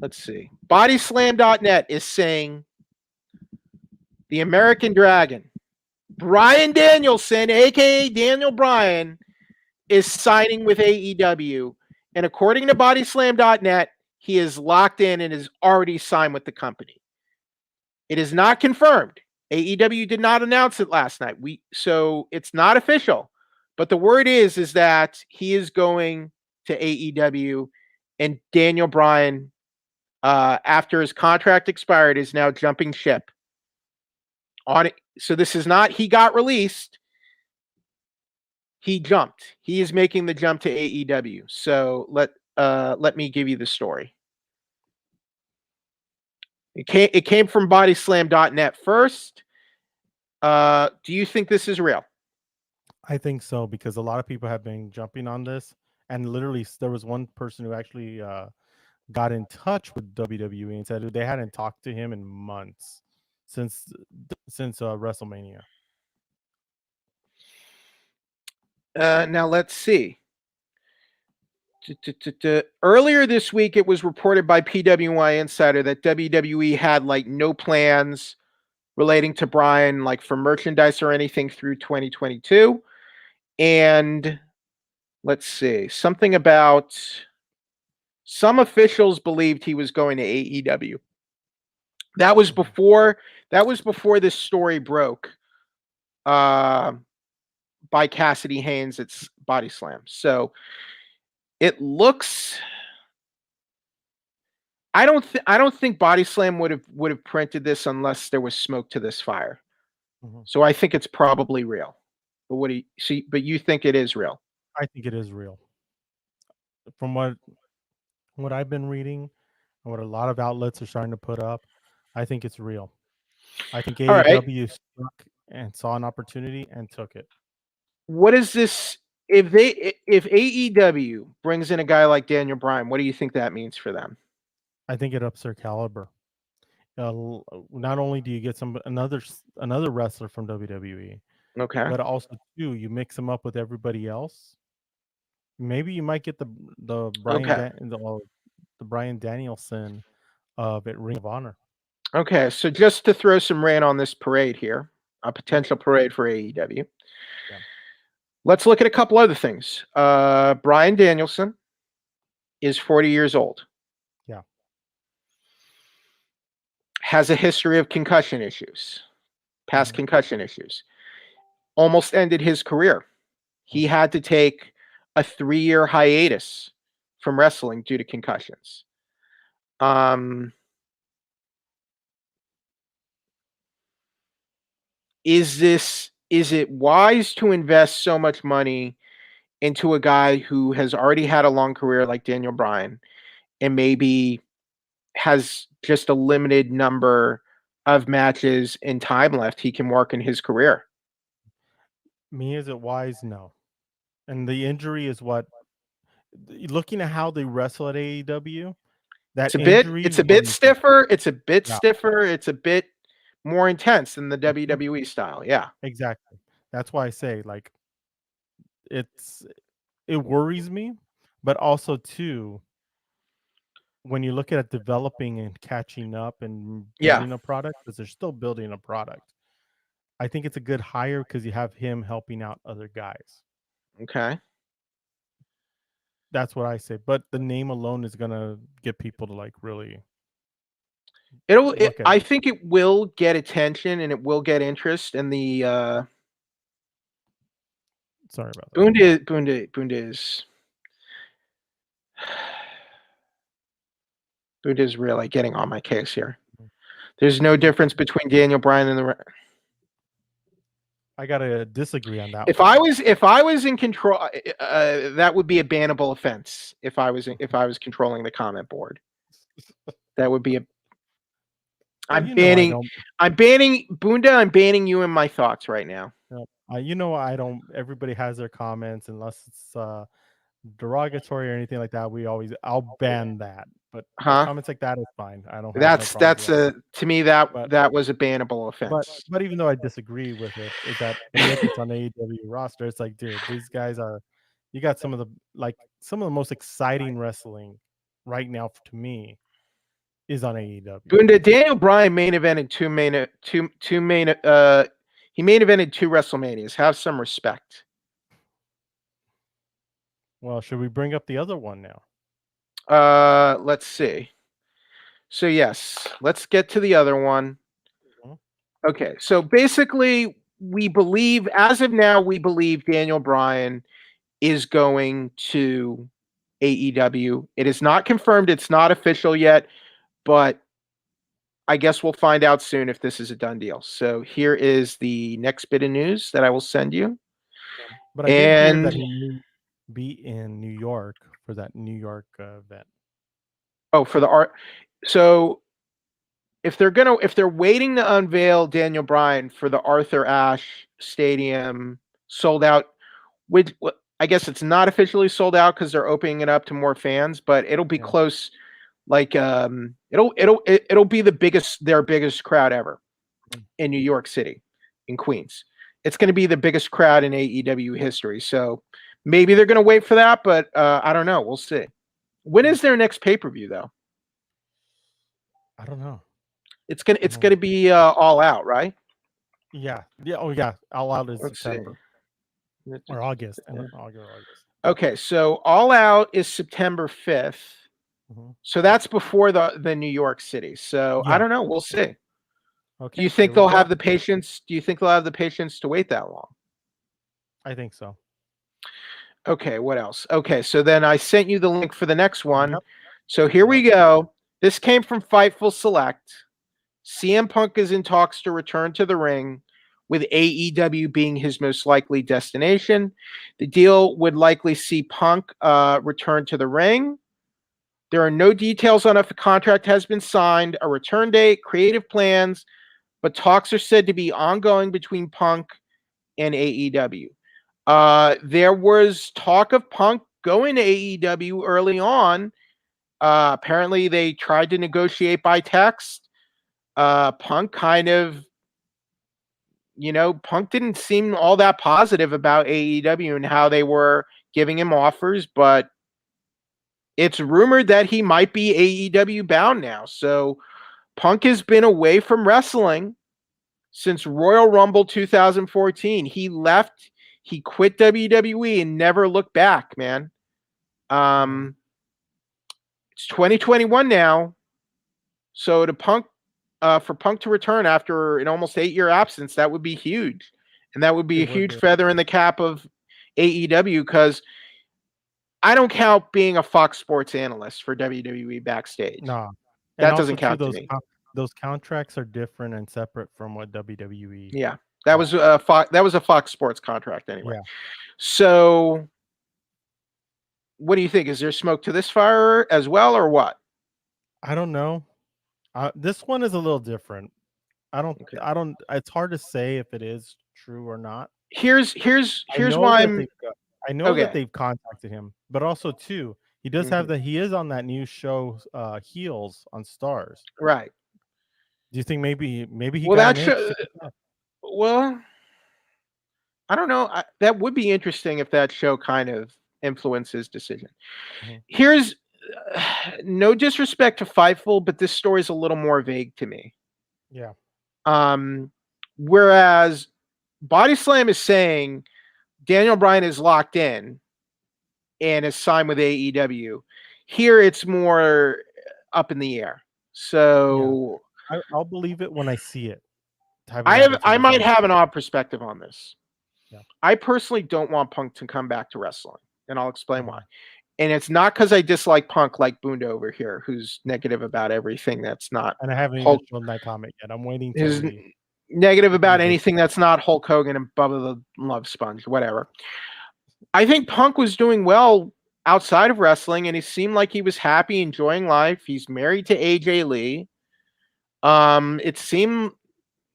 let's see, bodyslam.net is saying the American Dragon, Bryan Danielson, aka Daniel Bryan, is signing with AEW. And according to bodyslam.net, he is locked in and is already signed with the company. It is not confirmed. AEW did not announce it last night. So it's not official. But the word is that he is going to AEW, and Daniel Bryan, after his contract expired, is now jumping ship on it. So this is not he got released. He jumped. He is making the jump to AEW. So let me give you the story. It came from bodyslam.net first. Do you think this is real? I think so, because a lot of people have been jumping on this, and literally there was one person who actually got in touch with WWE and said they hadn't talked to him in months since WrestleMania. Now let's see. Earlier this week, it was reported by PWI Insider that WWE had like no plans relating to Bryan, like for merchandise or anything through 2022. And let's see, something about some officials believed he was going to AEW. That was before this story broke by Cassidy Haynes at Body Slam. So it looks, I don't think Body Slam would have printed this unless there was smoke to this fire. Mm-hmm. So I think it's probably real. But what do you see? But you think it is real? I think it is real. From what I've been reading and what a lot of outlets are starting to put up, I think it's real. I think All right. AEW struck and saw an opportunity and took it. What is this? If AEW brings in a guy like Daniel Bryan, what do you think that means for them? I think it ups their caliber. Not only do you get another wrestler from WWE, Okay. but also too you mix them up with everybody else. Maybe you might get the Bryan Danielson of Ring of Honor. Okay, so just to throw some rain on this parade here, a potential parade for AEW. Yeah. Let's look at a couple other things. Bryan Danielson is 40 years old. Yeah. Has a history of concussion issues, past concussion issues. Almost ended his career. He had to take a 3-year hiatus from wrestling due to concussions. Is it wise to invest so much money into a guy who has already had a long career like Daniel Bryan and maybe has just a limited number of matches and time left he can work in his career? Me, is it wise? No. And the injury is what, looking at how they wrestle at AEW, that injury It's a bit stiffer. It's a bit Yeah. stiffer. It's a bit more intense than the WWE style. Yeah. Exactly. That's why I say, like, it worries me, but also too, when you look at developing and catching up and building a product, because they're still building a product, I think it's a good hire because you have him helping out other guys. Okay. That's what I say. But the name alone is gonna get people to like really. I think it will get attention and it will get interest. And the sorry about that. Bunda is really getting on my case here. There's no difference between Daniel Bryan and the. I gotta disagree on that. If I was in control, that would be a bannable offense. If I was controlling the comment board, that would be a. Well, you know I don't. I'm banning Bunda. I'm banning you in my thoughts right now. You know I don't. Everybody has their comments unless it's derogatory or anything like that. I'll ban that. But Huh? comments like that is fine. I don't have no That's problems with that. to me that But was a bannable but offense. but even though I disagree with it, is that yet it's on AEW roster. It's like, dude, these guys are. You got some of the most exciting wrestling right now to me is on AEW. Bunda Daniel Bryan main evented he main evented 2 WrestleManias. Have some respect. Well, should we bring up the other one now? Let's see. So yes, let's get to the other one. Mhm. Okay, so basically, we believe, as of now, we believe Daniel Bryan is going to AEW. It is not confirmed, it's not official yet, but I guess we'll find out soon if this is a done deal. So here is the next bit of news that I will send you. But I did hear that And he may be in New York for that New York event. oh, for the art. So if they're waiting to unveil Daniel Bryan for the Arthur Ashe Stadium sold out, which I guess it's not officially sold out because they're opening it up to more fans, but it'll be Yeah. close. Like it'll be their biggest crowd ever in New York City, in Queens. It's going to be the biggest crowd in AEW history. So maybe they're going to wait for that, but I don't know. We'll see. When is their next pay-per-view though? I don't know. It's gonna be All Out, right? Yeah. Oh yeah. All Out is Let's September see. or August. August. Okay, so All Out is September 5th. Mm-hmm. So that's before the New York City. So I don't know. We'll see. Okay. Do you think they'll have the patience? Do you think they'll have the patience to wait that long? I think so. Okay, what else? Okay, so then I sent you the link for the next one. Yep. So here we go. This came from Fightful Select. CM Punk is in talks to return to the ring, with AEW being his most likely destination. The deal would likely see Punk return to the ring. There are no details on if a contract has been signed, a return date, creative plans, but talks are said to be ongoing between Punk and AEW. There was talk of Punk going to AEW early on. Apparently, they tried to negotiate by text. Punk kind of, Punk didn't seem all that positive about AEW and how they were giving him offers, but it's rumored that he might be AEW bound now. So Punk has been away from wrestling since Royal Rumble 2014. He left, he quit WWE and never looked back, man. It's 2021 now. So for Punk to return after an almost 8-year absence, that would be huge. And that would be a huge feather in the cap of AEW, because I don't count being a Fox Sports analyst for WWE backstage. No. That doesn't count to me. Those contracts are different and separate from what WWE. Yeah. That was a Fox Sports contract anyway. Yeah. So what do you think? Is there smoke to this fire as well, or what? I don't know. This one is a little different. I don't. It's hard to say if it is true or not. Here's why I know that they've contacted him, but also too, he does have he is on that new show, Heels on Stars. Right. Do you think maybe he well, got that show, well, I don't know. That would be interesting if that show kind of influenced his decision. Here's no disrespect to Fightful, but this story is a little more vague to me. Yeah. Whereas Body Slam is saying Daniel Bryan is locked in and is signed with AEW. Here it's more up in the air. So I'll believe it when I see it. I might have an odd perspective on this. Yeah. I personally don't want Punk to come back to wrestling, and I'll explain why. And it's not because I dislike Punk like Bunda over here, who's negative about everything that's not. And I haven't even shown that comment yet. I'm waiting to negative about anything that's not Hulk Hogan and Bubba the Love Sponge, whatever. I think Punk was doing well outside of wrestling, and he seemed like he was happy, enjoying life. He's married to AJ Lee. It seemed,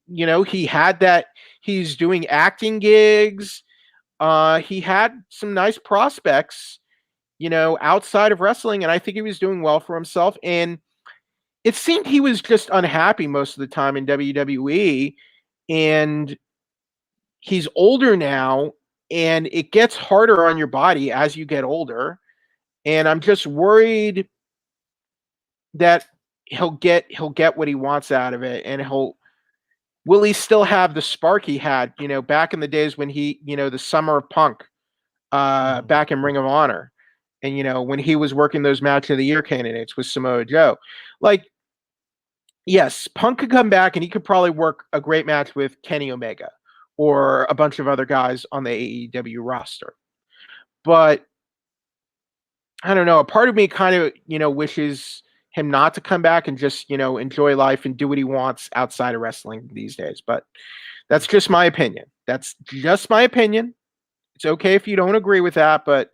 he had that. He's doing acting gigs. He had some nice prospects, outside of wrestling, and I think he was doing well for himself. And it seemed he was just unhappy most of the time in WWE. And he's older now, and it gets harder on your body as you get older. And I'm just worried that he'll get what he wants out of it, and will he still have the spark he had, back in the days when he, the summer of Punk, back in Ring of Honor, and when he was working those match of the year candidates with Samoa Joe. Like, yes, Punk could come back and he could probably work a great match with Kenny Omega or a bunch of other guys on the AEW roster. But I don't know. A part of me kind of, wishes him not to come back and just, enjoy life and do what he wants outside of wrestling these days. But that's just my opinion. That's just my opinion. It's okay if you don't agree with that, but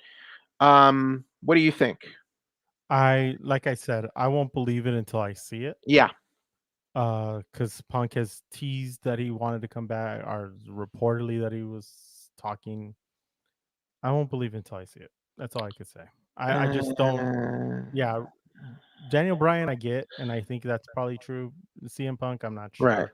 what do you think? Like I said, I won't believe it until I see it. Yeah. Because Punk has teased that he wanted to come back, or reportedly that he was talking. I won't believe it until I see it. That's all I could say. I just don't. Yeah, Daniel Bryan, I get, and I think that's probably true. CM Punk, I'm not sure. Right.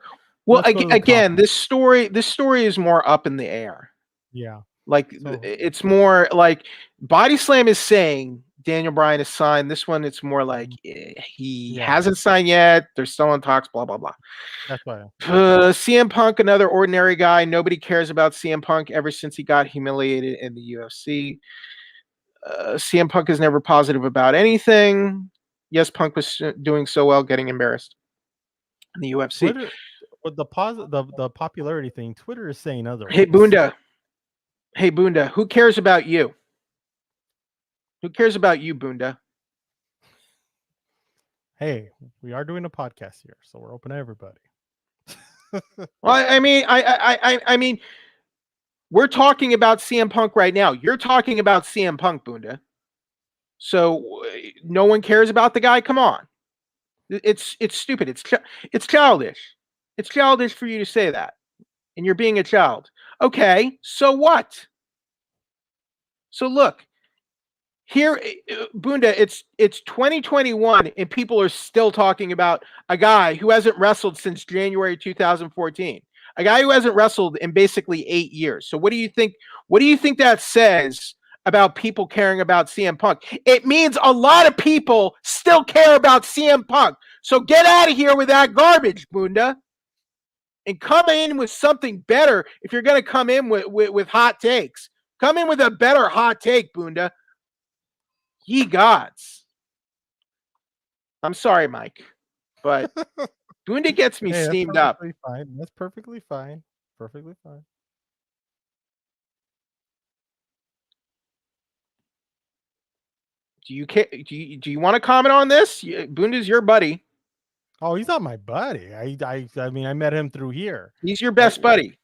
Well, again, this story is more up in the air. Yeah. Like, it's more like Body Slam is saying Daniel Bryan is signed. This one, it's more like he hasn't signed yet. They're still in talks, blah, blah, blah. That's why. CM Punk, another ordinary guy. Nobody cares about CM Punk ever since he got humiliated in the UFC. CM Punk is never positive about anything. Yes, Punk was doing so well, getting embarrassed in the UFC. Twitter, with the popularity thing, Twitter is saying otherwise. Hey, Bunda, who cares about you? Who cares about you, Bunda? Hey, we are doing a podcast here, so we're open to everybody. Well, I mean, we're talking about CM Punk right now. You're talking about CM Punk, Bunda. So no one cares about the guy? Come on. It's stupid. It's childish. It's childish for you to say that. And you're being a child. Okay, so what? So look, here, Bunda, it's 2021, and people are still talking about a guy who hasn't wrestled since January 2014. A guy who hasn't wrestled in basically 8 years. So what do you think? What do you think that says about people caring about CM Punk? It means a lot of people still care about CM Punk. So get out of here with that garbage, Bunda, and come in with something better. If you're going to come in with hot takes, come in with a better hot take, Bunda. Ye gods. I'm sorry, Mike, but Bunda gets me steamed up. Fine. That's perfectly fine. Perfectly fine. Do you want to comment on this? Bunda's your buddy. Oh, he's not my buddy. I mean, I met him through here. He's your best buddy.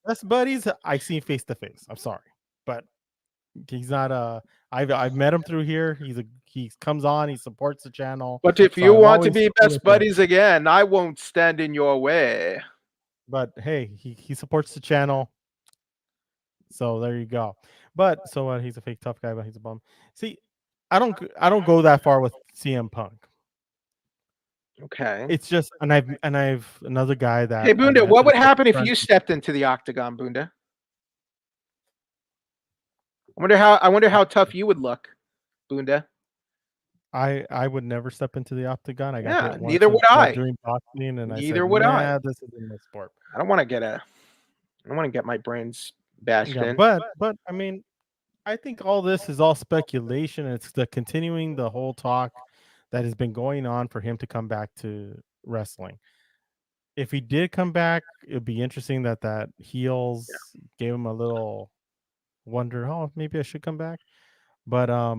Best buddies I see face to face. I'm sorry, but he's not. I've met him through here. He comes on. He supports the channel. But if you want to be best buddies again, I won't stand in your way. But hey, he supports the channel. So there you go. But so he's a fake tough guy, but he's a bum. See, I don't go that far with CM Punk. Okay. It's just and I've another guy that. Hey Bunda, what would happen if you stepped into the octagon, Bunda? I wonder how tough you would look, Bunda. I would never step into the octagon. I got hit once neither would I. during boxing, and neither would I. This isn't my sport. I don't want to get my brains bashed in. But I mean, I think all this is all speculation. It's continuing the whole talk that has been going on for him to come back to wrestling. If he did come back, it'd be interesting that heels gave him a little wonder. Oh, maybe I should come back. But I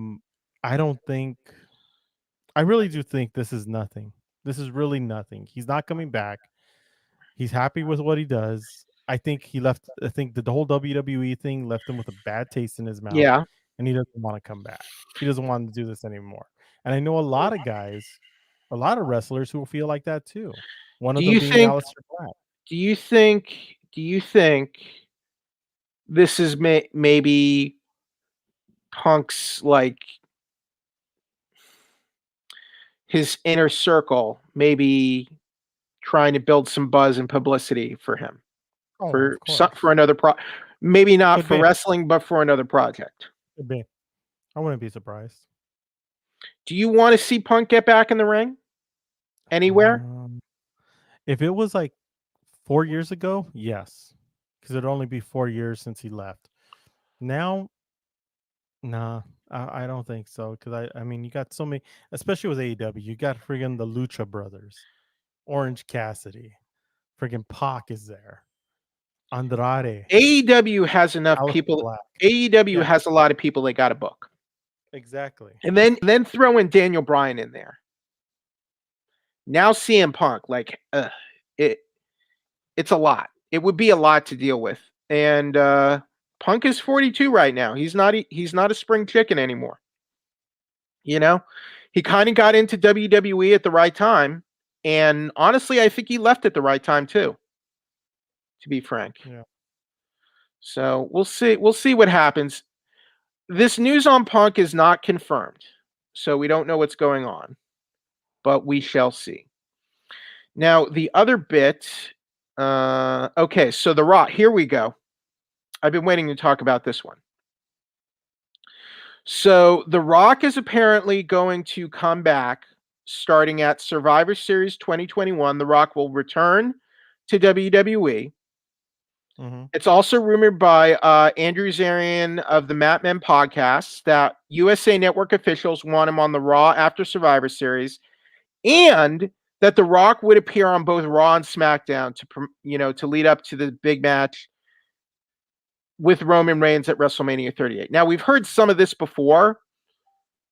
really do think this is nothing. This is really nothing. He's not coming back. He's happy with what he does. I think the whole WWE thing left him with a bad taste in his mouth. Yeah. And he doesn't want to come back. He doesn't want to do this anymore. And I know a lot of guys, a lot of wrestlers who feel like that too. One Do of them you being think? Aleister Black. Do you think this is maybe Punk's like his inner circle, maybe trying to build some buzz and publicity for him Oh, for of course. for another maybe not Could for be. wrestling, but for another project. Could be. I wouldn't be surprised. Do you want to see Punk get back in the ring anywhere? If it was like 4 years ago, yes, because it'd only be 4 years since he left. Now, nah, I don't think so. Because I mean, you got so many, especially with AEW. You got friggin' the Lucha Brothers, Orange Cassidy, friggin' Pac is there, Andrade, AEW has enough Aleister people. Black. AEW Yeah. has a lot of people they got to book, Exactly. and then throw in Daniel Bryan in there. Now CM Punk, like it's a lot. It would be a lot to deal with, and Punk is 42 right now. He's not a spring chicken anymore. You know, he kind of got into WWE at the right time, and honestly, I think he left at the right time too. To be frank, Yeah. So we'll see. We'll see what happens. This news on Punk is not confirmed, so we don't know what's going on, but we shall see. Now, the other bit. Okay, so The Rock. Here we go. I've been waiting to talk about this one. So The Rock is apparently going to come back starting at Survivor Series 2021. The Rock will return to WWE. Mm-hmm. It's also rumored by Andrew Zarian of the Mat Men podcast that USA Network officials want him on the Raw after Survivor Series, and that The Rock would appear on both Raw and SmackDown to lead up to the big match with Roman Reigns at WrestleMania 38. Now, we've heard some of this before,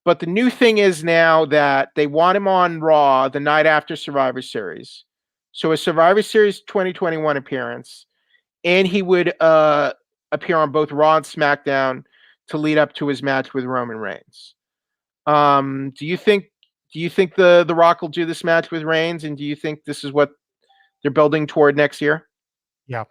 but the new thing is now that they want him on Raw the night after Survivor Series. So a Survivor Series 2021 appearance, and he would appear on both Raw and SmackDown to lead up to his match with Roman Reigns. Do you think the Rock will do this match with Reigns, and do you think this is what they're building toward next year? Yeah.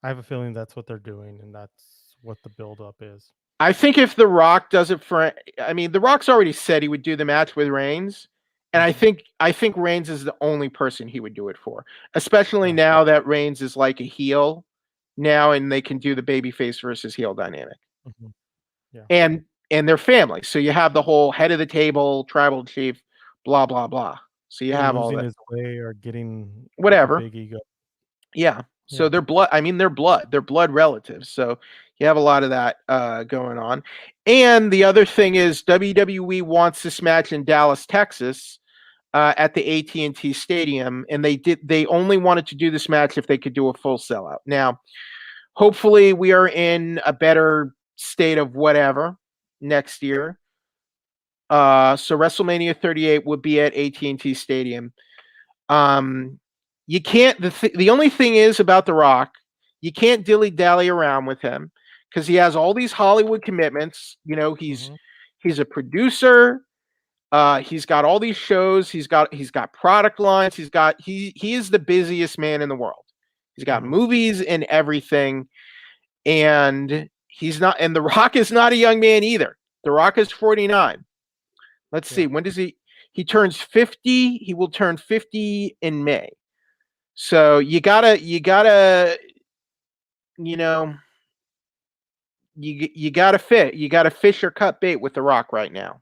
I have a feeling that's what they're doing, and that's what the build-up is. I think if The Rock does it The Rock's already said he would do the match with Reigns, and I think Reigns is the only person he would do it for, especially now that Reigns is like a heel now, and they can do the babyface versus heel dynamic. Mm-hmm. Yeah. And they're family, so you have the whole head of the table, tribal chief, blah blah blah. So you have all that. Losing his way or getting Whatever. big ego. Yeah. So they're blood. They're blood relatives. So you have a lot of that going on. And the other thing is WWE wants this match in Dallas, Texas, at the AT&T Stadium, and they only wanted to do this match if they could do a full sellout. Now, hopefully, we are in a better state of whatever next year. So WrestleMania 38 would be at AT&T Stadium. You can't. The only thing is about The Rock, you can't dilly-dally around with him because he has all these Hollywood commitments. He's a producer. He's got all these shows. He's got product lines. He is the busiest man in the world. He's got movies and everything, and he's not. And The Rock is not a young man either. The Rock is 49. Let's see. When does he turns 50? He will turn 50 in May. So you gotta, you gotta fish or cut bait with The Rock right now,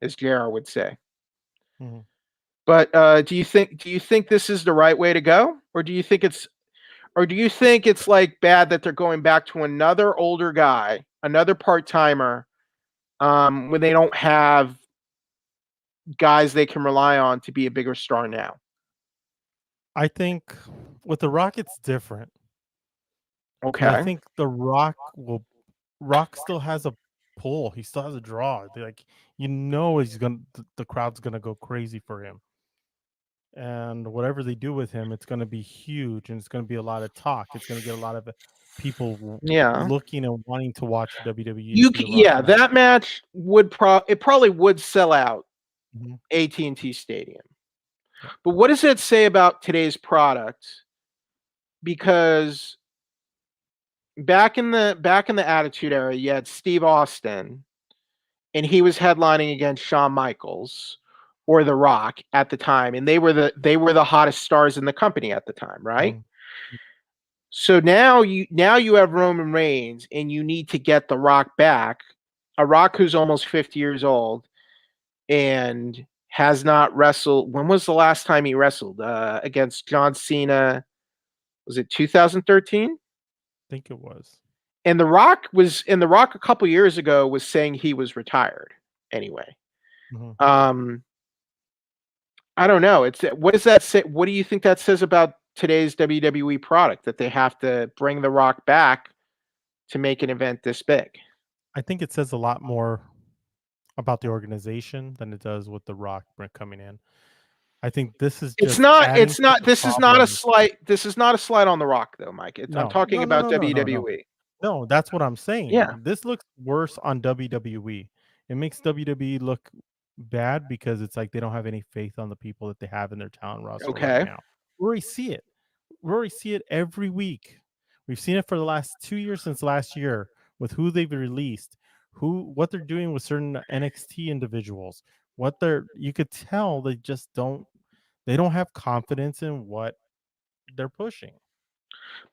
as JR would say. Mm-hmm. But do you think this is the right way to go, or do you think it's like bad that they're going back to another older guy, another part-timer, when they don't have guys they can rely on to be a bigger star now? I think with The Rock, it's different. Okay. I think The Rock still has a pull. He still has a draw. The crowd's gonna go crazy for him. And whatever they do with him, it's gonna be huge, and it's gonna be a lot of talk. It's gonna get a lot of people looking and wanting to watch WWE. That match would probably would sell out AT&T Stadium. But what does that say about today's product? Because back in the Attitude Era, you had Steve Austin, and he was headlining against Shawn Michaels or The Rock at the time, and they were the hottest stars in the company at the time, right? So now you have Roman Reigns, and you need to get The Rock back, a Rock who's almost 50 years old and has not wrestled. When was the last time he wrestled? Against John Cena? Was it 2013? I think it was. And The Rock a couple years ago was saying he was retired anyway. I don't know. What does that say? What do you think that says about today's WWE product, that they have to bring The Rock back to make an event this big? I think it says a lot more about the organization than it does with The Rock coming in. I think this is just This is not a slight on The Rock though, Mike. I'm talking about WWE. No, that's what I'm saying. Yeah. This looks worse on WWE. It makes WWE look bad because it's like they don't have any faith on the people that they have in their talent roster right now. We already see it. Every week. We've seen it for the last 2 years since last year with who they've released, what they're doing with certain NXT individuals. You could tell they just don't have confidence in what they're pushing.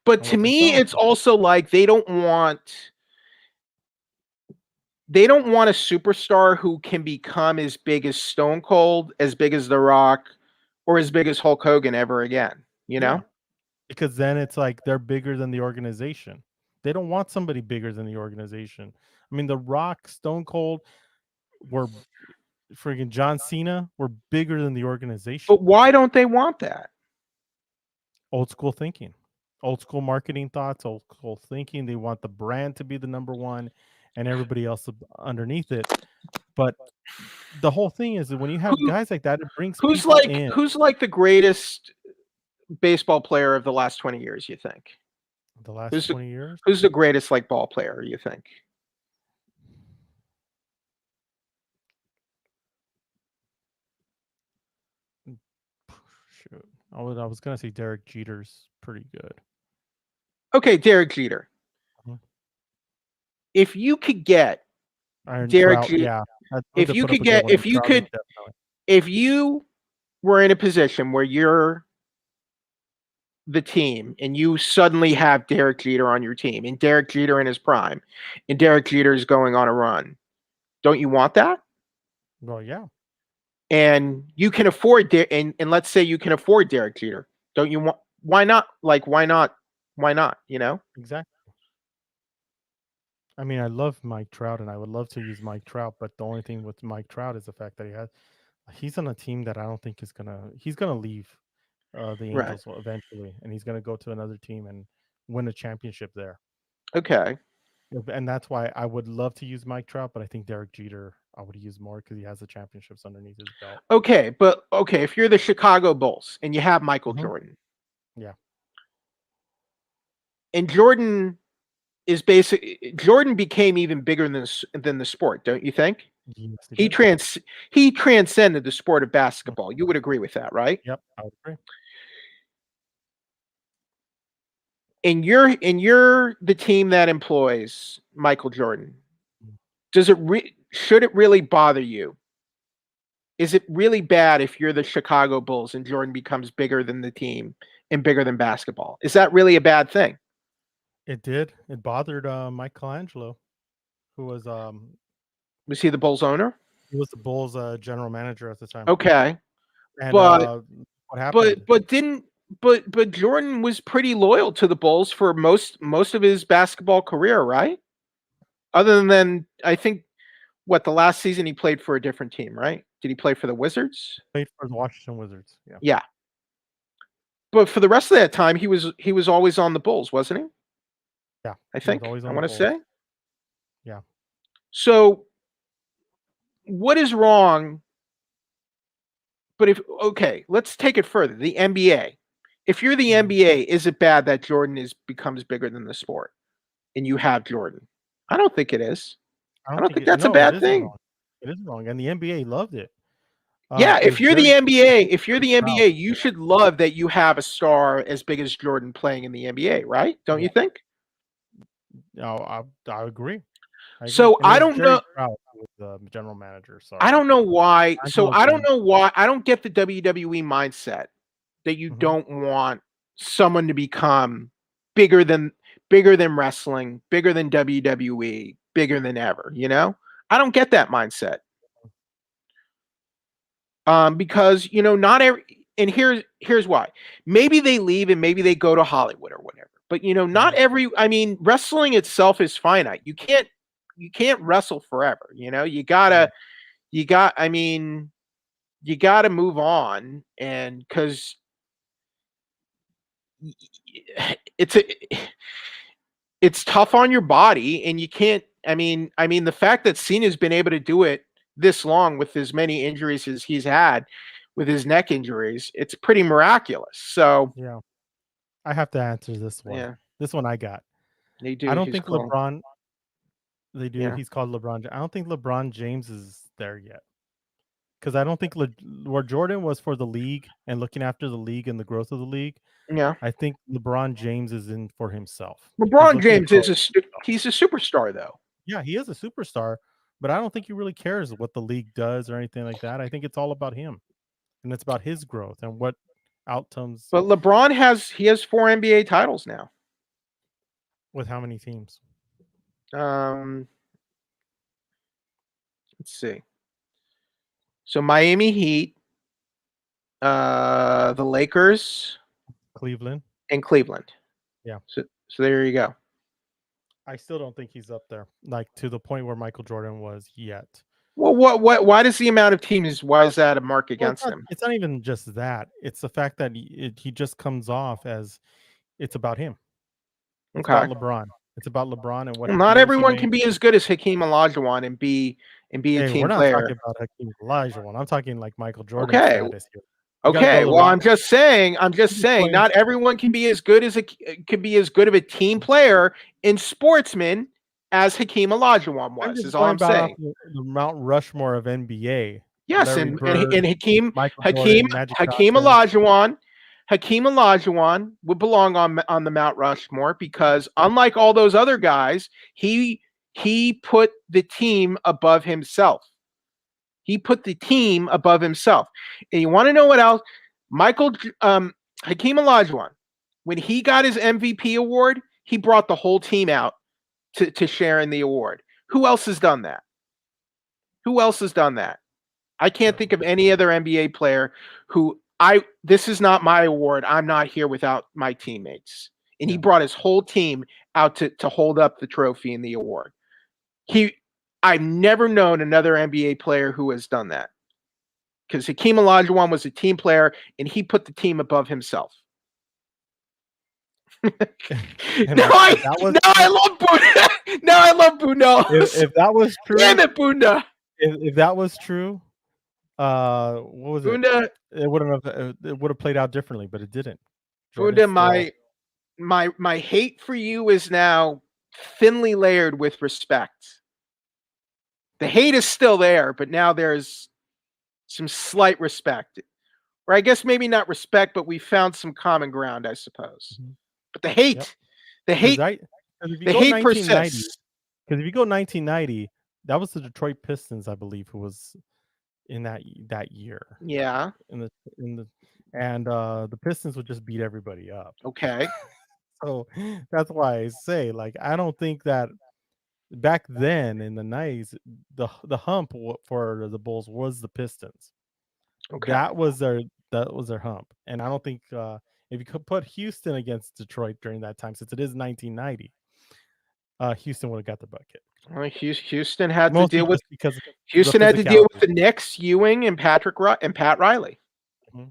But to me, it's also like they don't want a superstar who can become as big as Stone Cold, as big as The Rock, or as big as Hulk Hogan ever again, you know? Yeah. Because then it's like they're bigger than the organization. They don't want somebody bigger than the organization. I mean, The Rock, Stone Cold, friggin' John Cena were bigger than the organization. But why don't they want that? Old school thinking, old school marketing thoughts, old school thinking. They want the brand to be the number one and everybody else underneath it. But the whole thing is that when you have guys like that, it brings people in. Who's like the greatest baseball player of the last 20 years, you think? The last 20 years? Who's the greatest like ball player, you think? Shoot. I was going to say Derek Jeter's pretty good. Okay, Derek Jeter. If you could get Derek Jeter, if you were in a position where you're the team and you suddenly have Derek Jeter on your team, and Derek Jeter in his prime, and Derek Jeter is going on a run, don't you want that? Well, yeah. And you can afford and let's say you can afford Derek Jeter. Don't you want? Why not? Like, why not? Why not? You know? Exactly. I mean, I love Mike Trout, and I would love to use Mike Trout, but the only thing with Mike Trout is the fact that he's on a team that I don't think he's gonna leave the Angels eventually, and he's gonna go to another team and win a championship there. Okay. And that's why I would love to use Mike Trout, but I think Derek Jeter I would use more because he has the championships underneath his belt. Okay, but if you're the Chicago Bulls and you have Michael Jordan, yeah, and Jordan became even bigger than the sport, don't you think? Yes, he transcended the sport of basketball. You would agree with that, right? Yep, I would agree. And you're the team that employs Michael Jordan. Should it really bother you? Is it really bad if you're the Chicago Bulls and Jordan becomes bigger than the team and bigger than basketball? Is that really a bad thing? It did. It bothered Michelangelo, who was he the Bulls owner? He was the Bulls general manager at the time. Okay. And what happened? But Jordan was pretty loyal to the Bulls for most of his basketball career, right? Other than I think the last season he played for a different team, right? Did he play for the Wizards? Played for the Washington Wizards. Yeah. Yeah. But for the rest of that time, he was always on the Bulls, wasn't he? Yeah. I think. I want to say. Yeah. So what is wrong? But let's take it further. The NBA. If you're the NBA, is it bad that Jordan becomes bigger than the sport and you have Jordan? I don't think it is. I don't think that's a bad thing. It is wrong. And the NBA loved it. Yeah, if you're the very proud. NBA, you should love that you have a star as big as Jordan playing in the NBA, right? Don't you think? No, I agree. So And he I was don't very know. proud with the general manager. So I don't know why. So Angelo I don't Green. know why. I don't get the WWE mindset that you Mhm. don't want someone to become bigger than wrestling, bigger than WWE, bigger than ever. You know, I don't get that mindset. Because not every, and here's why. Maybe they leave and maybe they go to Hollywood or whatever. But not every. I mean, wrestling itself is finite. You can't wrestle forever. You gotta. I mean, you gotta move on, and because it's it's tough on your body, and you can't. I mean, the fact that Cena's been able to do it this long with as many injuries as he's had, with his neck injuries, it's pretty miraculous. So Yeah, I have to answer this one. yeah, This one I got. they do. I don't He's think cool. LeBron. They do. Yeah. He's called LeBron. I don't think LeBron James is there yet. Because I don't think where Jordan was for the league and looking after the league and the growth of the league, Yeah. I think LeBron James is in for himself. He's LeBron looking to James grow is he's a superstar though. Yeah, he is a superstar, but I don't think he really cares what the league does or anything like that. I think it's all about him, and it's about his growth and what outcomes But LeBron has 4 NBA titles now. with how many teams. Let's see. So Miami Heat, the Lakers, Cleveland. and Cleveland. Yeah. So there you go. I still don't think he's up there, like to the point where Michael Jordan was yet. Well, why does the amount of teams? Why is that a mark against him? It's not even just that. It's the fact that he just comes off as it's about him. It's Okay. about LeBron. It's about LeBron and what. Well, not everyone can be as good as Hakeem Olajuwon and be a Hey, team we're not player. talking about Hakeem Olajuwon. I'm talking like Michael Jordan Okay. status here. Okay. Well, I'm just saying. Not everyone can be as good of a team player and sportsman as Hakeem Olajuwon was. Is all I'm saying. The Mount Rushmore of NBA. Yes, Larry and Bird, Hakeem Jordan, Magic Hakeem Olajuwon would belong on the Mount Rushmore because unlike all those other guys, he put the team above himself. He put the team above himself. And you want to know what else? Hakeem Olajuwon, when he got his MVP award, he brought the whole team out to share in the award. Who else has done that? I can't think of any other NBA player who this is not my award. I'm not here without my teammates. And he brought his whole team out to hold up the trophy and the award. I've never known another NBA player who has done that. Because Hakeem Olajuwon was a team player and he put the team above himself. Now I love Bunda. Now I love Bunda. If that was true, damn it, Bunda. If that was true, what was Bunda, it? It would have played out differently, but it didn't. Bunda, my hate for you is now thinly layered with respect. The hate is still there, but now there's some slight respect. Or I guess maybe not respect, but we found some common ground, I suppose. Mm-hmm. But the hate persists. Because if you go 1990, that was the Detroit Pistons, I believe, who was in that year. Yeah. And the Pistons would just beat everybody up. Okay. So that's why I say, like, I don't think that back then in the 90s, the hump for the Bulls was the Pistons. Okay. That was their hump. And I don't think if you could put Houston against Detroit during that time, since it is 1990, Houston would have got the bucket. Well, Houston had to deal with the Knicks, Ewing, and Pat Riley. Mm-hmm.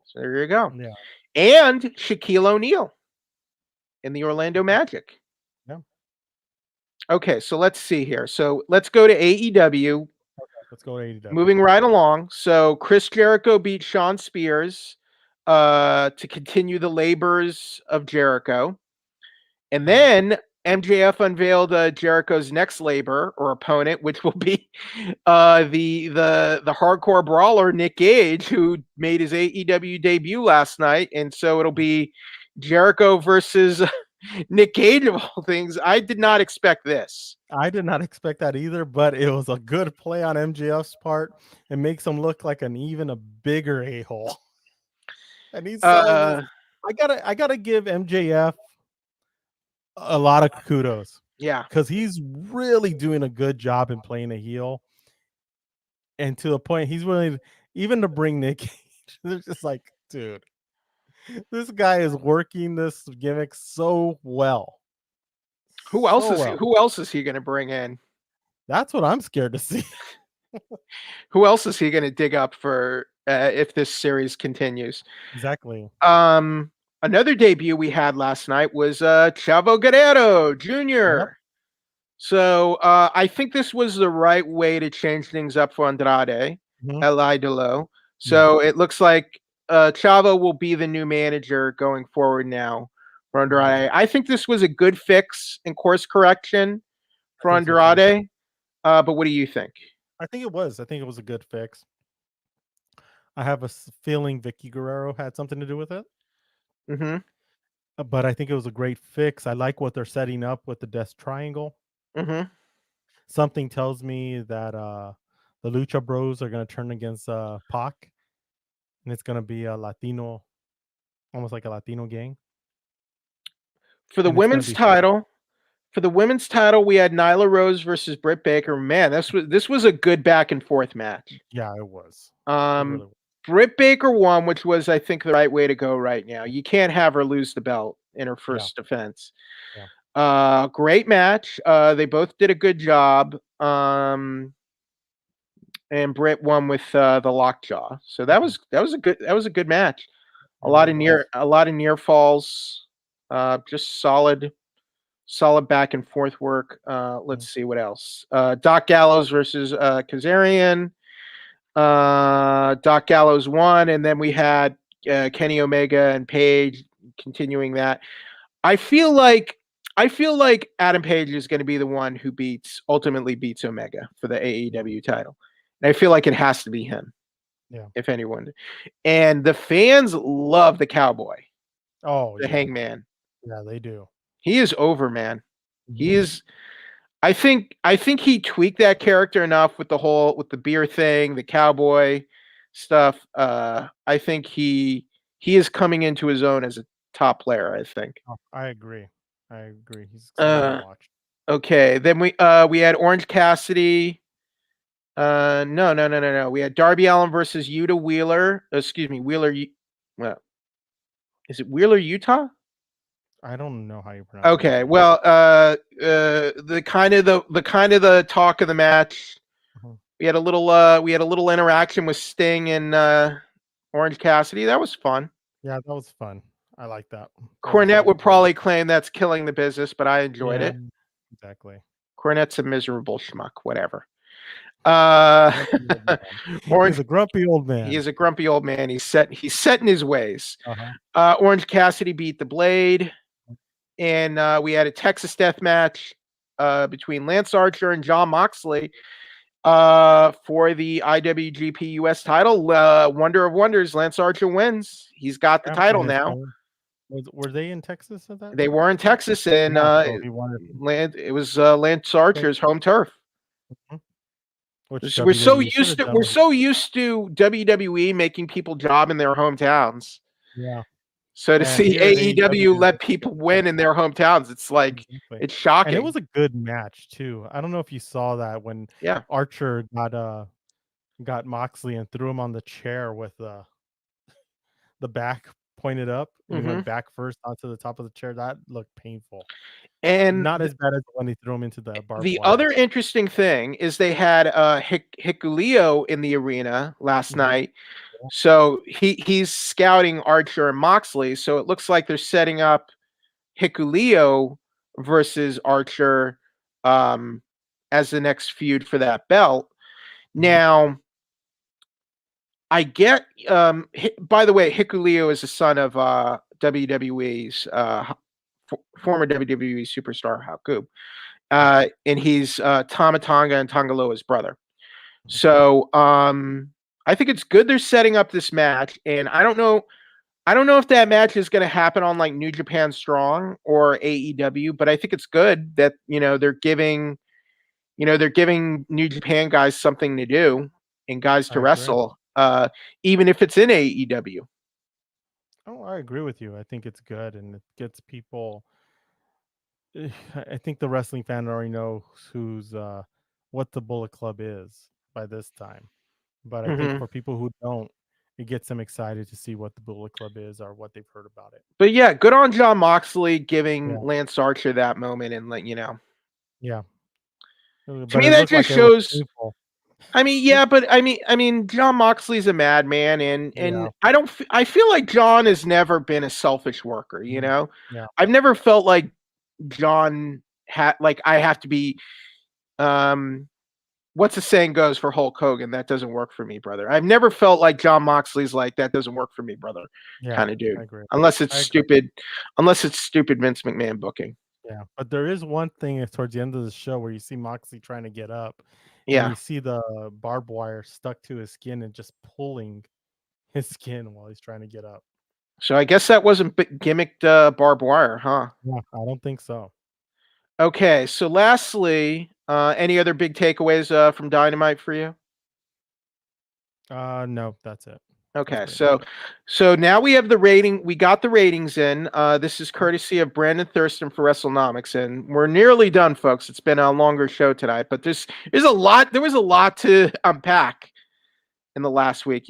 So there you go. Yeah. And Shaquille O'Neal in the Orlando Magic. Yeah. Okay, so let's see here. So let's go to AEW. Let's go to AEW. Moving right along. So Chris Jericho beat Shawn Spears to continue the labors of Jericho. And then MJF unveiled Jericho's next labor or opponent, which will be the hardcore brawler Nick Gage, who made his AEW debut last night, and so it'll be Jericho versus Nick Gage of all things. I did not expect this. I did not expect that either, but it was a good play on MJF's part. It makes him look like even a bigger a-hole. And he's selling this. I gotta give MJF a lot of kudos. Yeah. Because he's really doing a good job in playing a heel. And to the point he's willing even to bring Nick Cage. They're just like, dude, this guy is working this gimmick so well. Who else is he gonna bring in? That's what I'm scared to see. Who else is he going to dig up for if this series continues? Exactly. Another debut we had last night was Chavo Guerrero Jr. Yep. So I think this was the right way to change things up for Andrade, El Idolo. So it looks like Chavo will be the new manager going forward now for Andrade. I think this was a good fix and course correction for Andrade. But what do you think? I think it was. I think it was a good fix. I have a feeling Vicky Guerrero had something to do with it. But I think it was a great fix. I like what they're setting up with the Death Triangle. Something tells me that the Lucha Bros are going to turn against Pac. And it's going to be a Latino, almost like a Latino gang. For the women's title... For the women's title, we had Nyla Rose versus Britt Baker. Man, this was a good back and forth match. Yeah, it was. Britt Baker won, which was, I think, the right way to go right now. You can't have her lose the belt in her first defense. Yeah. Great match. They both did a good job. And Britt won with the lockjaw. So that was a good match. A lot of near falls. Just solid back and forth work. Let's see what else. Doc Gallows versus Kazarian. Doc Gallows won, and then we had Kenny Omega and Page continuing that. I feel like Adam Page is going to be the one who ultimately beats Omega for the AEW title. And I feel like it has to be him. Yeah. If anyone. And the fans love the Cowboy. Oh, the Hangman. Yeah, they do. He is over, man. He is. I think he tweaked that character enough with the beer thing, the cowboy stuff. I think he is coming into his own as a top player. I think. Oh, I agree. He's to watch. Okay, then we had Orange Cassidy. No. We had Darby Allin versus Yuta Wheeler. Excuse me, Wheeler. Well, is it Wheeler, Utah? I don't know how you pronounce it. Okay, well, the kind of the talk of the match. We had a little interaction with Sting and Orange Cassidy. That was fun. Yeah, that was fun. I like that. Cornette would probably claim that's killing the business, but I enjoyed it. Exactly. Cornette's a miserable schmuck. Whatever. He's a grumpy old man. He is a grumpy old man. He's set in his ways. Orange Cassidy beat the Blade. And we had a Texas death match between Lance Archer and Jon Moxley for the IWGP US title. Wonder of wonders, Lance Archer wins. He's got the title now. Were they in Texas at that? They were in Texas, and it was Lance Archer's home turf. We're so used to WWE making people job in their hometowns. Yeah. So to see AEW let people win in their hometowns, it's like it's shocking. And it was a good match too. I don't know if you saw that when Archer got Moxley and threw him on the chair with the back pointed up and he went back first onto the top of the chair. That looked painful. And not as bad as when he threw him into the barbed wire. Other interesting thing is they had Hikuleo in the arena last night. So he's scouting Archer and Moxley. So it looks like they're setting up Hikuleo versus Archer as the next feud for that belt. Now, I get. By the way, Hikuleo is the son of WWE's former WWE superstar Haku. And he's Tama Tonga and Tongaloa's brother. So I think it's good they're setting up this match, and I don't know if that match is going to happen on like New Japan Strong or AEW, but I think it's good that they're giving New Japan guys something to do and guys to wrestle, even if it's in AEW. Oh, I agree with you. I think it's good, and it gets people. I think the wrestling fan already knows what the Bullet Club is by this time. But I think for people who don't, it gets them excited to see what the Bullet Club is or what they've heard about it. But yeah, good on Jon Moxley giving Lance Archer that moment and Yeah. To me, that just shows. I mean, but I mean, Jon Moxley's a madman, and I feel like Jon has never been a selfish worker. Yeah. I've never felt like Jon I have to be. What's the saying goes for Hulk Hogan? That doesn't work for me, brother. I've never felt like Jon Moxley's like that doesn't work for me, brother. Kind of dude. Unless it's stupid Vince McMahon booking. Yeah, but there is one thing towards the end of the show where you see Moxley trying to get up. Yeah. And you see the barbed wire stuck to his skin and just pulling his skin while he's trying to get up. So I guess that wasn't gimmicked barbed wire, huh? Yeah, I don't think so. Okay, so lastly, any other big takeaways from Dynamite for you? No, that's it. Okay, so now we have the rating. We got the ratings in. This is courtesy of Brandon Thurston for WrestleNomics, and we're nearly done, folks. It's been a longer show tonight, but there's a lot. There was a lot to unpack in the last week,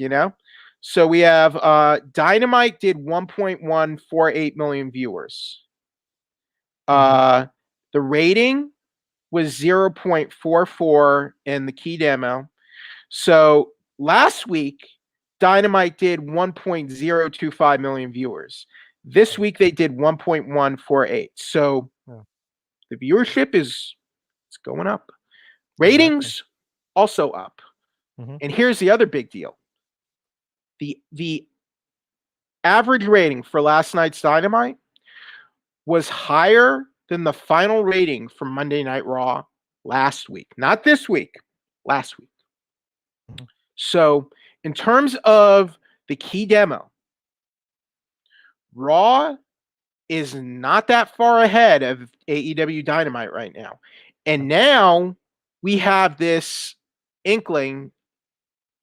So we have Dynamite did 1.148 million viewers. The rating was 0.44 in the key demo. So last week, Dynamite did 1.025 million viewers. This week they did 1.148. So the viewership is going up. Ratings also up. And here's the other big deal. The average rating for last night's Dynamite was higher than the final rating from Monday Night Raw last week. Not this week, last week. So in terms of the key demo, Raw is not that far ahead of AEW Dynamite right now. And now we have this inkling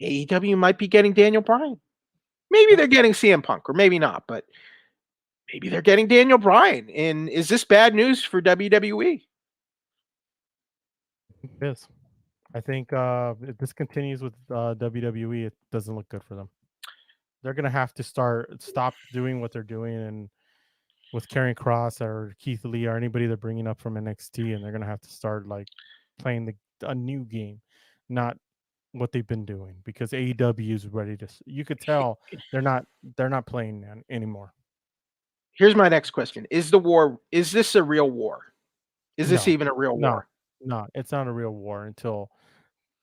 AEW might be getting Daniel Bryan. Maybe they're getting CM Punk, or maybe not, but maybe they're getting Daniel Bryan. And is this bad news for WWE? It is. I think if this continues with WWE, it doesn't look good for them. They're going to have to stop doing what they're doing, and with Karrion Kross or Keith Lee or anybody they're bringing up from NXT, and they're going to have to start playing a new game, not what they've been doing, because AEW is ready to. You could tell they're not playing anymore. Here's my next question: is this a real war? Is this even a real war? No, it's not a real war until.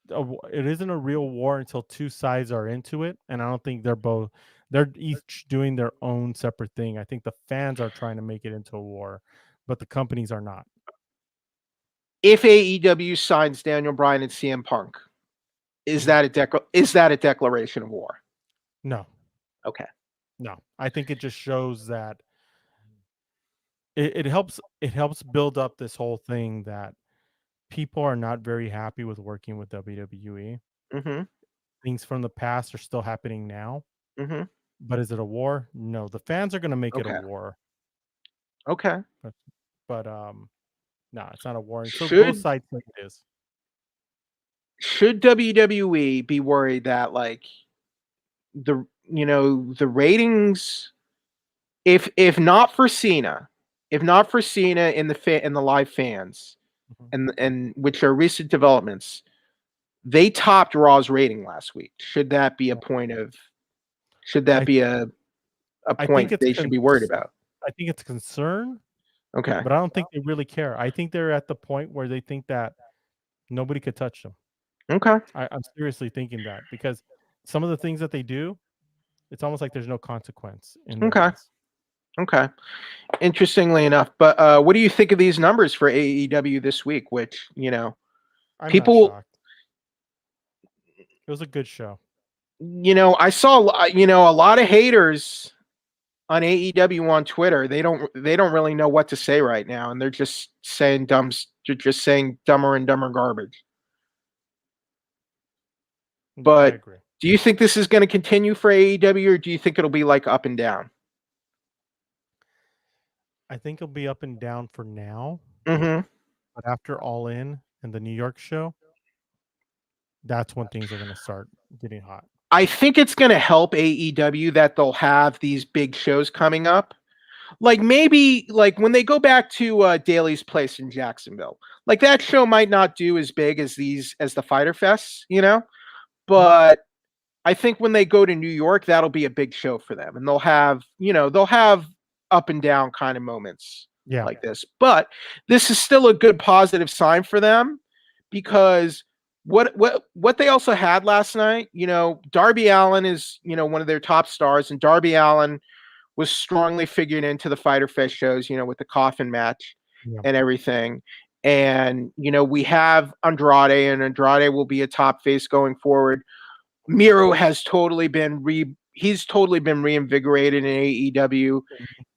It isn't a real war until two sides are into it, and I don't think they're each doing their own separate thing. I think the fans are trying to make it into a war, but the companies are not. If AEW signs Daniel Bryan and CM Punk, is that a declaration of war? No. Okay. No, I think it just shows that it helps build up this whole thing that people are not very happy with working with WWE. Things from the past are still happening now. But is it a war? No, the fans are going to make it a war. Okay. But no, it's not a war. So both sides think it is. Should WWE be worried that the ratings, if not for Cena in the live fans, and which are recent developments, they topped Raw's rating last week. Should that be a point of? Should that be a point they should be worried about? I think it's a concern. Okay, but I don't think they really care. I think they're at the point where they think that nobody could touch them. Okay, I'm seriously thinking that, because some of the things that they do, it's almost like there's no consequence. Okay. Interestingly enough, but what do you think of these numbers for AEW this week? Which I'm not people, shocked. It was a good show. I saw a lot of haters on AEW on Twitter. They don't really know what to say right now, and they're just saying dumber and dumber garbage. I But agree. do you think this is going to continue for AEW, or do you think it'll be like up and down? I think it'll be up and down for now, Mm-hmm. but after All In and the New York show, that's when things are going to start getting hot. I think it's going to help AEW that they'll have these big shows coming up. Like maybe like when they go back to Daly's Place in Jacksonville, like that show might not do as big as the Fyter Fests, but I think when they go to New York, that'll be a big show for them, and they'll have up and down kind of moments like this. But this is still a good positive sign for them, because what they also had last night, Darby Allin is one of their top stars, and Darby Allin was strongly figured into the Fyter Fest shows, with the coffin match and everything. And we have Andrade, and Andrade will be a top face going forward. Miro has totally been reinvigorated in AEW,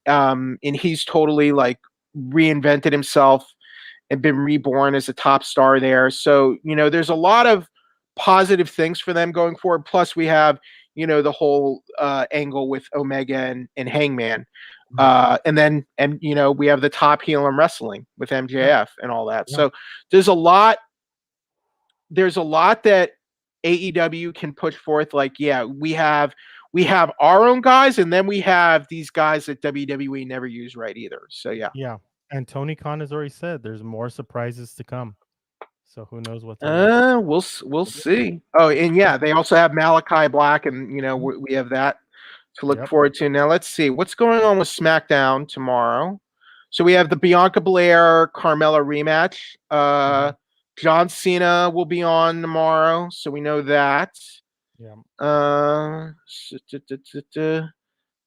and he's totally like reinvented himself and been reborn as a top star there. So there's a lot of positive things for them going forward. Plus, we have the whole angle with Omega and Hangman, and we have the top heel in wrestling with MJF and all that. So there's a lot that AEW can push forth. Like, we have our own guys, and then we have these guys that WWE never used right either. So Yeah. And Tony Khan has already said there's more surprises to come. So who knows what's in we'll see. Oh, and they also have Malachi Black, and we have that to look forward to. Now let's see what's going on with SmackDown tomorrow. So we have the Bianca Belair Carmella rematch. John Cena will be on tomorrow, so we know that. Want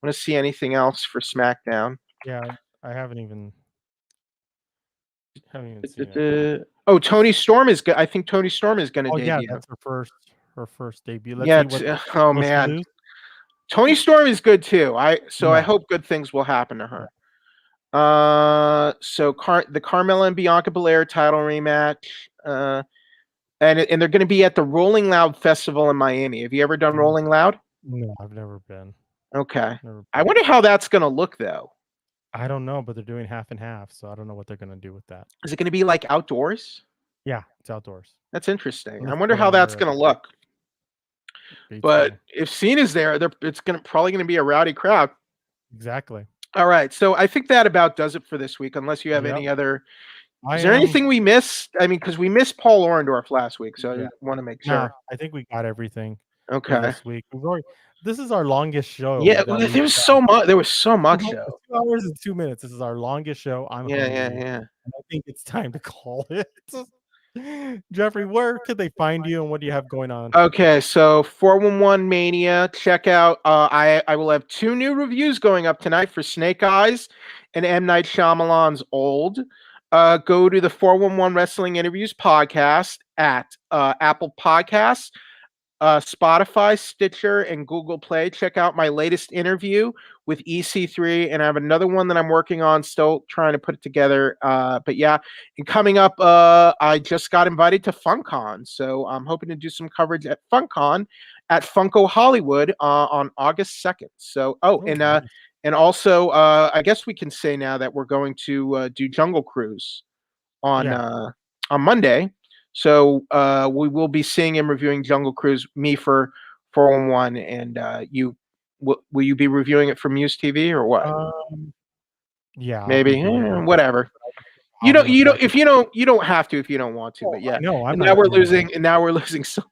to see anything else for SmackDown? I haven't even seen it. Oh, Tony Storm is good. I think Tony Storm is going to debut. Yeah, that's her first debut. Let's see oh man, Tony Storm is good too. I hope good things will happen to her. So the Carmella and Bianca Belair title rematch, and they're going to be at the Rolling Loud Festival in Miami. Have you ever done Rolling Loud? No, I've never been. Okay. I wonder how that's going to look though. I don't know, but they're doing half and half, so I don't know what they're going to do with that. Is it going to be like outdoors? Yeah, it's outdoors. That's interesting. I wonder how that's going to look. But if Cena's there, it's probably going to be a rowdy crowd. Exactly. All right, so I think that about does it for this week. Unless you have any other. Is there anything we missed? I mean, because we missed Paul Orendorf last week, so I want to make sure. No, I think we got everything. Okay. This week this is our longest show. Yeah, there was so much. There was so much show. 2 hours and 2 minutes. This is our longest show. Yeah. And I think it's time to call it. Jeffrey, where could they find you, and what do you have going on? Okay, so 411 Mania. Check out. I will have 2 new reviews going up tonight for Snake Eyes and M. Night Shyamalan's Old. Go to the 411 Wrestling Interviews podcast at Apple Podcasts, Spotify, Stitcher, and Google Play. Check out my latest interview with EC3, and I have another one that I'm working on, still trying to put it together. But yeah, and coming up, I just got invited to FunCon, so I'm hoping to do some coverage at FunCon at Funko Hollywood on August 2nd. So, and also, I guess we can say now that we're going to do Jungle Cruise on Monday. So we will be seeing and reviewing Jungle Cruise, me for 411, and you will you be reviewing it for MUSE TV or what? Yeah, maybe whatever. You don't if you don't have to if you don't want to, but yeah. No, now we're losing some.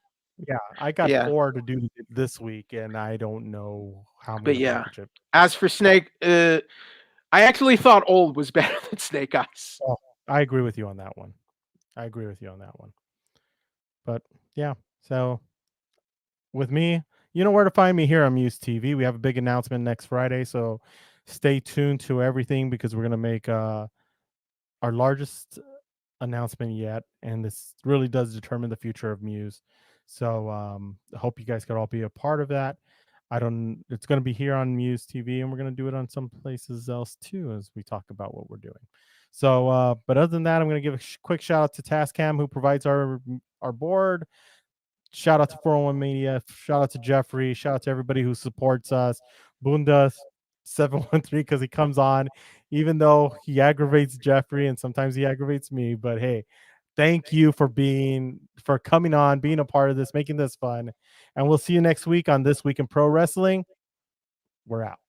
Yeah, I got 4 to do this week, and I don't know how many. But yeah, as for Snake, I actually thought Old was better than Snake Eyes. Oh, I agree with you on that one. But yeah, so with me, you know where to find me here on MUSE TV. We have a big announcement next Friday, so stay tuned to everything because we're gonna make our largest announcement yet, and this really does determine the future of Muse. So I hope you guys could all be a part of that. It's going to be here on Muse TV, and we're going to do it on some places else too as we talk about what we're doing. So but other than that, I'm going to give a quick shout out to Tascam, who provides our board. Shout out to 401 Media. Shout out to Jeffrey. Shout out to everybody who supports us. Bundas 713, because he comes on, even though he aggravates Jeffrey and sometimes he aggravates me. But hey, thank you for coming on, being a part of this, making this fun. And we'll see you next week on This Week in Pro Wrestling. We're out.